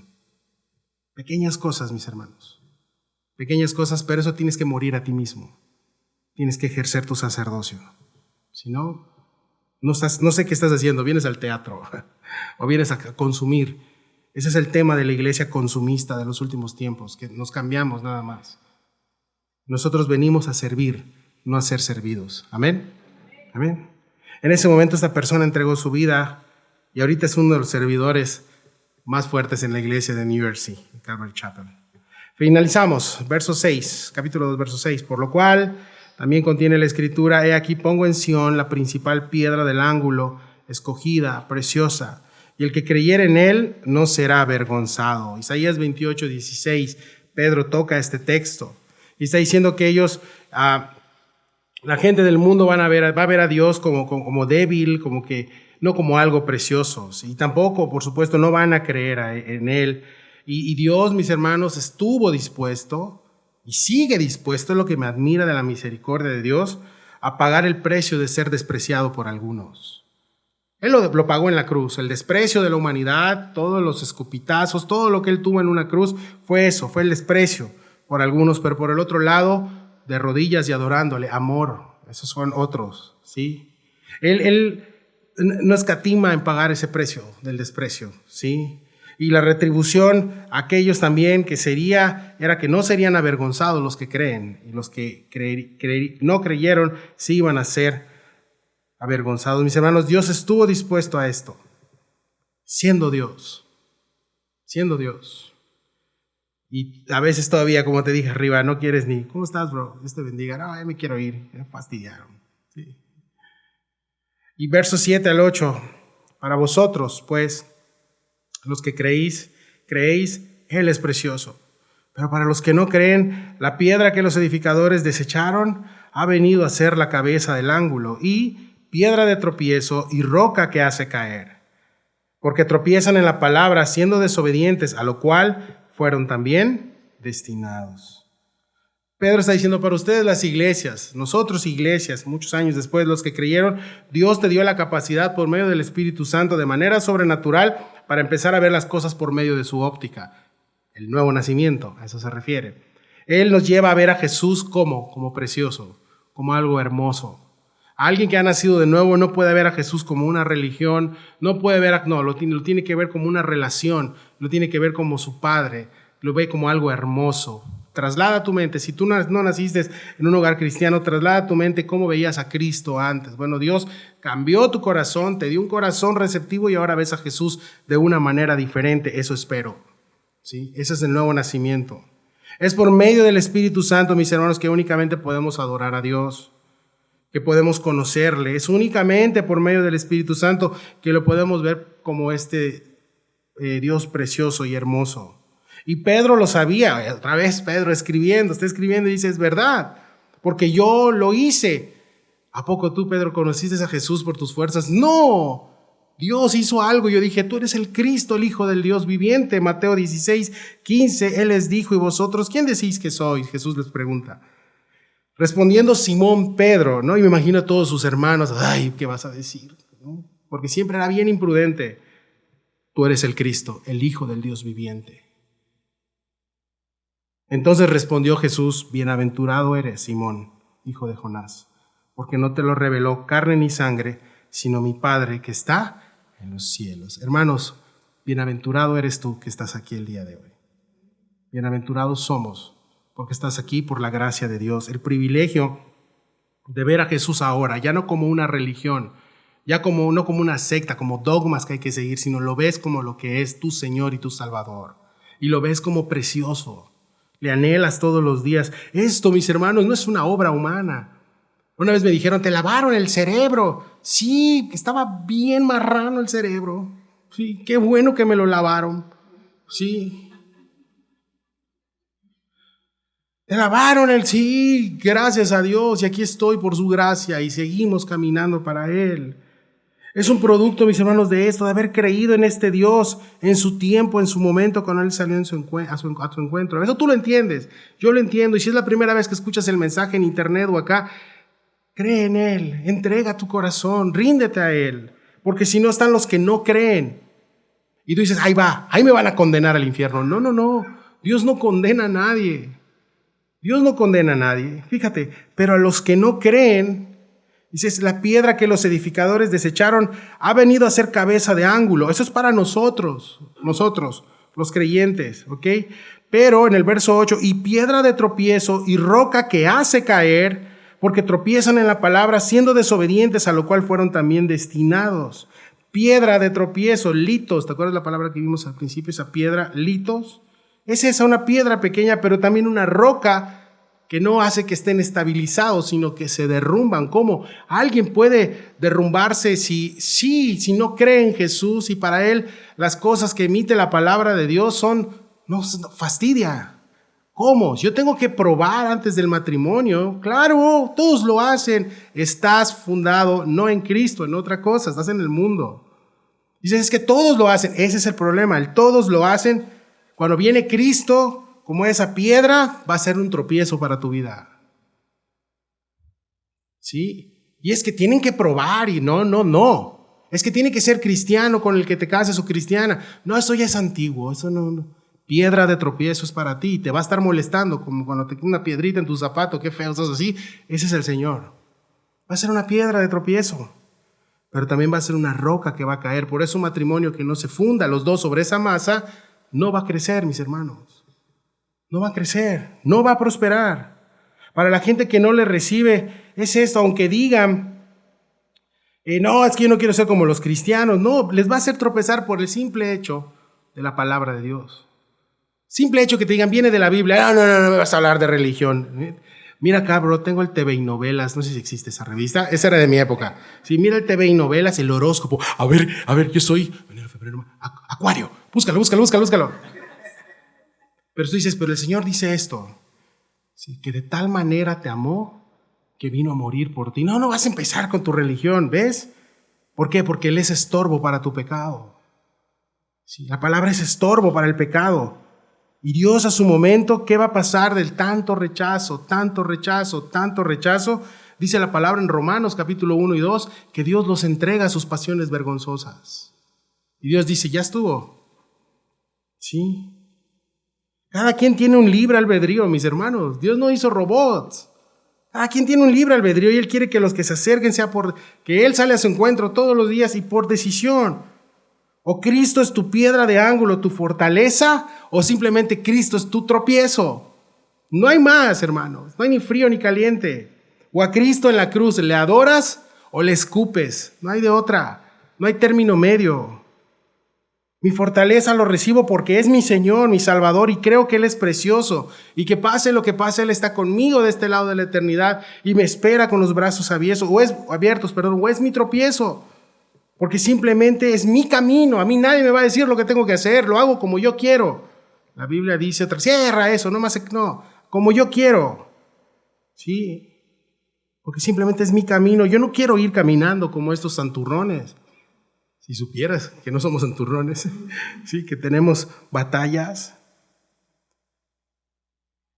Pequeñas cosas, mis hermanos. Pequeñas cosas, pero eso tienes que morir a ti mismo. Tienes que ejercer tu sacerdocio. Si no, no sé qué estás haciendo. Vienes al teatro o vienes a consumir. Ese es el tema de la iglesia consumista de los últimos tiempos, que nos cambiamos nada más. Nosotros venimos a servir, no a ser servidos. Amén. Amén. En ese momento esta persona entregó su vida y ahorita es uno de los servidores más fuertes en la iglesia de New Jersey, Calvary Chapel. Finalizamos, verso 6, capítulo 2, verso 6. Por lo cual también contiene la escritura: he aquí pongo en Sión la principal piedra del ángulo, escogida, preciosa, y el que creyere en él no será avergonzado. Isaías 28, 16, Pedro toca este texto y está diciendo que ellos, la gente del mundo va a ver a Dios como débil, como que no como algo precioso, y tampoco, por supuesto, no van a creer en él. Y Dios, mis hermanos, estuvo dispuesto y sigue dispuesto, es lo que me admira de la misericordia de Dios, a pagar el precio de ser despreciado por algunos. Él lo pagó en la cruz, el desprecio de la humanidad, todos los escupitazos, todo lo que él tuvo en una cruz fue eso, fue el desprecio por algunos, pero por el otro lado, de rodillas y adorándole, amor, esos son otros, ¿sí? Él no escatima en pagar ese precio del desprecio, ¿sí? Y la retribución a aquellos también era que no serían avergonzados los que creen, y los que no creyeron sí iban a ser avergonzados. Mis hermanos, Dios estuvo dispuesto a esto, siendo Dios. Y a veces todavía, como te dije arriba, no quieres ni, ¿cómo estás, bro? Dios te bendiga. No, ya me quiero ir, me fastidiaron. Sí. Y versos 7 al 8, para vosotros, pues, los que creéis, Él es precioso. Pero para los que no creen, la piedra que los edificadores desecharon ha venido a ser la cabeza del ángulo, y piedra de tropiezo y roca que hace caer. Porque tropiezan en la palabra, siendo desobedientes, a lo cual fueron también destinados. Pedro está diciendo, para ustedes las iglesias, nosotros iglesias, muchos años después, los que creyeron, Dios te dio la capacidad por medio del Espíritu Santo de manera sobrenatural para empezar a ver las cosas por medio de su óptica. El nuevo nacimiento, a eso se refiere. Él nos lleva a ver a Jesús como precioso, como algo hermoso. Alguien que ha nacido de nuevo no puede ver a Jesús como una religión, lo tiene que ver como una relación, lo tiene que ver como su Padre, lo ve como algo hermoso. Traslada tu mente, si tú no naciste en un hogar cristiano, traslada tu mente cómo veías a Cristo antes. Bueno, Dios cambió tu corazón, te dio un corazón receptivo y ahora ves a Jesús de una manera diferente, eso espero. ¿Sí? Ese es el nuevo nacimiento. Es por medio del Espíritu Santo, mis hermanos, que únicamente podemos adorar a Dios, que podemos conocerle. Es únicamente por medio del Espíritu Santo que lo podemos ver como Dios precioso y hermoso. Y Pedro lo sabía. Otra vez Pedro está escribiendo y dice, es verdad, porque yo lo hice. ¿A poco tú, Pedro, conociste a Jesús por tus fuerzas? No, Dios hizo algo. Yo dije, tú eres el Cristo, el Hijo del Dios viviente. Mateo 16:15, Él les dijo, ¿y vosotros quién decís que sois? Jesús les pregunta. Respondiendo Simón Pedro, ¿no? Y me imagino a todos sus hermanos, ay, ¿qué vas a decir? ¿No? Porque siempre era bien imprudente. Tú eres el Cristo, el Hijo del Dios viviente. Entonces respondió Jesús, bienaventurado eres, Simón, hijo de Jonás, porque no te lo reveló carne ni sangre, sino mi Padre que está en los cielos. Hermanos, bienaventurado eres tú que estás aquí el día de hoy. Bienaventurados somos, porque estás aquí por la gracia de Dios. El privilegio de ver a Jesús ahora, ya no como una religión, no como una secta, como dogmas que hay que seguir, sino lo ves como lo que es tu Señor y tu Salvador. Y lo ves como precioso. Le anhelas todos los días. Esto, mis hermanos, no es una obra humana. Una vez me dijeron, te lavaron el cerebro. Sí, estaba bien marrano el cerebro. Sí, qué bueno que me lo lavaron. Sí. Te lavaron sí, gracias a Dios, y aquí estoy por su gracia y seguimos caminando para Él. Es un producto, mis hermanos, de esto, de haber creído en este Dios en su tiempo, en su momento, cuando Él salió a su encuentro. Eso tú lo entiendes, yo lo entiendo, y si es la primera vez que escuchas el mensaje en internet o acá, cree en Él, entrega tu corazón, ríndete a Él, porque si no están los que no creen. Y tú dices, ahí me van a condenar al infierno. No, Dios no condena a nadie. Dios no condena a nadie, fíjate, pero a los que no creen, dices, la piedra que los edificadores desecharon ha venido a ser cabeza de ángulo. Eso es para nosotros, los creyentes, ¿ok? Pero en el verso 8, y piedra de tropiezo y roca que hace caer, porque tropiezan en la palabra, siendo desobedientes, a lo cual fueron también destinados. piedra de tropiezo, litos. ¿Te acuerdas la palabra que vimos al principio? Esa piedra, litos. Es esa, una piedra pequeña, pero también una roca que no hace que estén estabilizados, sino que se derrumban. ¿Cómo? Alguien puede derrumbarse si no cree en Jesús y para él las cosas que emite la palabra de Dios no fastidia. ¿Cómo? Yo tengo que probar antes del matrimonio. Claro, todos lo hacen. Estás fundado no en Cristo, en otra cosa, estás en el mundo. Dices, es que todos lo hacen. Ese es el problema, todos lo hacen. Cuando viene Cristo, como esa piedra, va a ser un tropiezo para tu vida. ¿Sí? Y es que tienen que probar y no. Es que tiene que ser cristiano con el que te cases o cristiana. No, eso ya es antiguo, eso no. Piedra de tropiezo es para ti, te va a estar molestando, como cuando te queda una piedrita en tu zapato, qué feo, estás así. Ese es el Señor. Va a ser una piedra de tropiezo, pero también va a ser una roca que va a caer. Por eso un matrimonio que no se funda los dos sobre esa masa, no va a crecer, mis hermanos. No va a crecer, no va a prosperar. Para la gente que no le recibe, es esto, aunque digan, no, es que yo no quiero ser como los cristianos. No, les va a hacer tropezar por el simple hecho de la palabra de Dios. Simple hecho que te digan, viene de la Biblia. No me vas a hablar de religión. Mira acá, bro, tengo el TV y Novelas. No sé si existe esa revista. Esa era de mi época. Sí, mira el TV y Novelas, el horóscopo. A ver, yo soy enero, febrero, Acuario. Búscalo. Pero tú dices, pero el Señor dice esto. Sí, que de tal manera te amó que vino a morir por ti. No vas a empezar con tu religión, ¿ves? ¿Por qué? Porque Él es estorbo para tu pecado. Sí, la palabra es estorbo para el pecado. Y Dios a su momento, ¿qué va a pasar del tanto rechazo? Dice la palabra en Romanos capítulo 1 y 2, que Dios los entrega a sus pasiones vergonzosas. Y Dios dice, ya estuvo. Sí. Cada quien tiene un libre albedrío, mis hermanos. Dios no hizo robots. Cada quien tiene un libre albedrío y Él quiere que los que se acerquen sea que Él sale a su encuentro todos los días y por decisión. O Cristo es tu piedra de ángulo, tu fortaleza, o simplemente Cristo es tu tropiezo. No hay más, hermanos. No hay ni frío ni caliente. O a Cristo en la cruz, ¿le adoras o le escupes? No hay de otra. No hay término medio. Mi fortaleza lo recibo porque es mi Señor, mi Salvador, y creo que Él es precioso. Y que pase lo que pase, Él está conmigo de este lado de la eternidad y me espera con los brazos abiertos, o es mi tropiezo. Porque simplemente es mi camino. A mí nadie me va a decir lo que tengo que hacer. Lo hago como yo quiero. La Biblia dice, cierra eso, como yo quiero. Sí, porque simplemente es mi camino. Yo no quiero ir caminando como estos santurrones. Si supieras que no somos santurrones, sí, que tenemos batallas.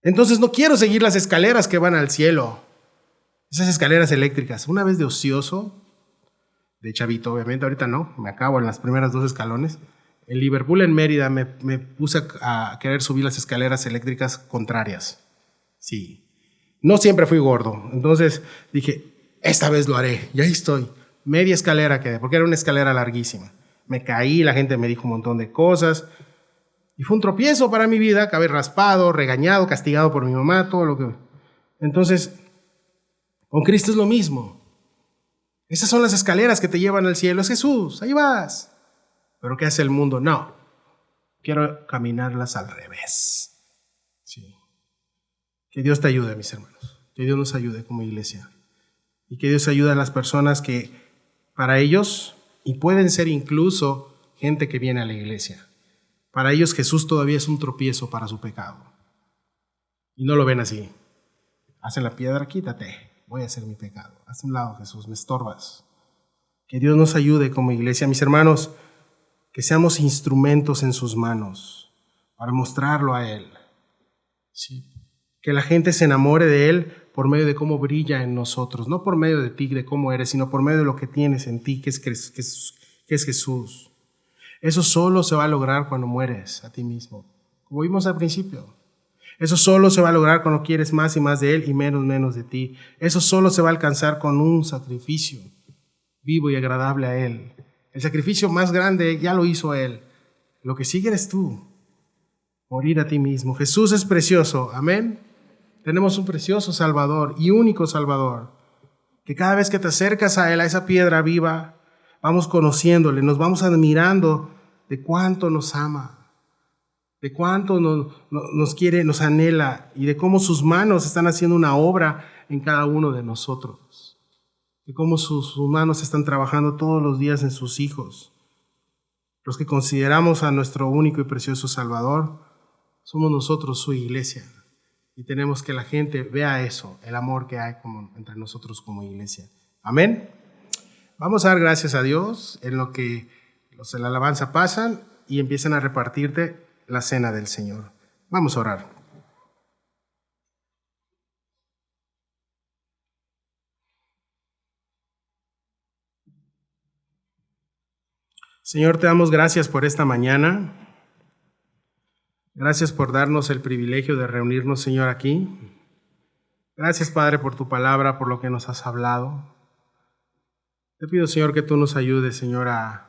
Entonces no quiero seguir las escaleras que van al cielo. Esas escaleras eléctricas. Una vez de ocioso, de chavito, obviamente, ahorita no, me acabo en las primeras 2 escalones. En Liverpool, en Mérida, me puse a querer subir las escaleras eléctricas contrarias. Sí. No siempre fui gordo. Entonces dije, esta vez lo haré. Y ahí estoy. Media escalera quedé, porque era una escalera larguísima. Me caí, la gente me dijo un montón de cosas. Y fue un tropiezo para mi vida, acabé raspado, regañado, castigado por mi mamá, todo lo que... Entonces, con Cristo es lo mismo. Esas son las escaleras que te llevan al cielo. Es Jesús, ahí vas. ¿Pero qué hace el mundo? No, quiero caminarlas al revés. Sí. Que Dios te ayude, mis hermanos. Que Dios nos ayude como iglesia. Y que Dios ayude a las personas que, para ellos, y pueden ser incluso gente que viene a la iglesia, para ellos Jesús todavía es un tropiezo para su pecado. Y no lo ven así. Hacen la piedra, quítate. Voy a hacer mi pecado. Haz un lado, Jesús, me estorbas. Que Dios nos ayude como iglesia. Mis hermanos, que seamos instrumentos en sus manos para mostrarlo a Él. Sí. Que la gente se enamore de Él por medio de cómo brilla en nosotros. No por medio de ti, de cómo eres, sino por medio de lo que tienes en ti, que es Jesús. Eso solo se va a lograr cuando mueres a ti mismo. Como vimos al principio. Eso solo se va a lograr cuando quieres más y más de Él y menos de ti. Eso solo se va a alcanzar con un sacrificio vivo y agradable a Él. El sacrificio más grande ya lo hizo Él. Lo que sigue eres tú. Morir a ti mismo. Jesús es precioso. Amén. Tenemos un precioso Salvador y único Salvador. Que cada vez que te acercas a Él, a esa piedra viva, vamos conociéndole, nos vamos admirando de cuánto nos ama, de cuánto nos quiere, nos anhela y de cómo sus manos están haciendo una obra en cada uno de nosotros, de cómo sus manos están trabajando todos los días en sus hijos. Los que consideramos a nuestro único y precioso Salvador, somos nosotros su iglesia y tenemos que la gente vea eso, el amor que hay entre nosotros como iglesia. Amén. Vamos a dar gracias a Dios en lo que los de la alabanza pasan y empiezan a repartirte la cena del Señor. Vamos a orar. Señor, te damos gracias por esta mañana. Gracias por darnos el privilegio de reunirnos, Señor, aquí. Gracias, Padre, por tu palabra, por lo que nos has hablado. Te pido, Señor, que tú nos ayudes, Señor, a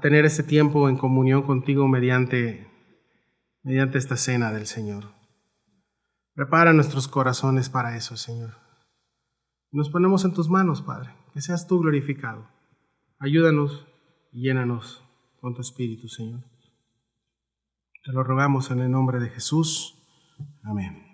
tener este tiempo en comunión contigo mediante esta cena del Señor. Prepara nuestros corazones para eso, Señor. Nos ponemos en tus manos, Padre, que seas tú glorificado. Ayúdanos y llénanos con tu Espíritu, Señor. Te lo rogamos en el nombre de Jesús. Amén.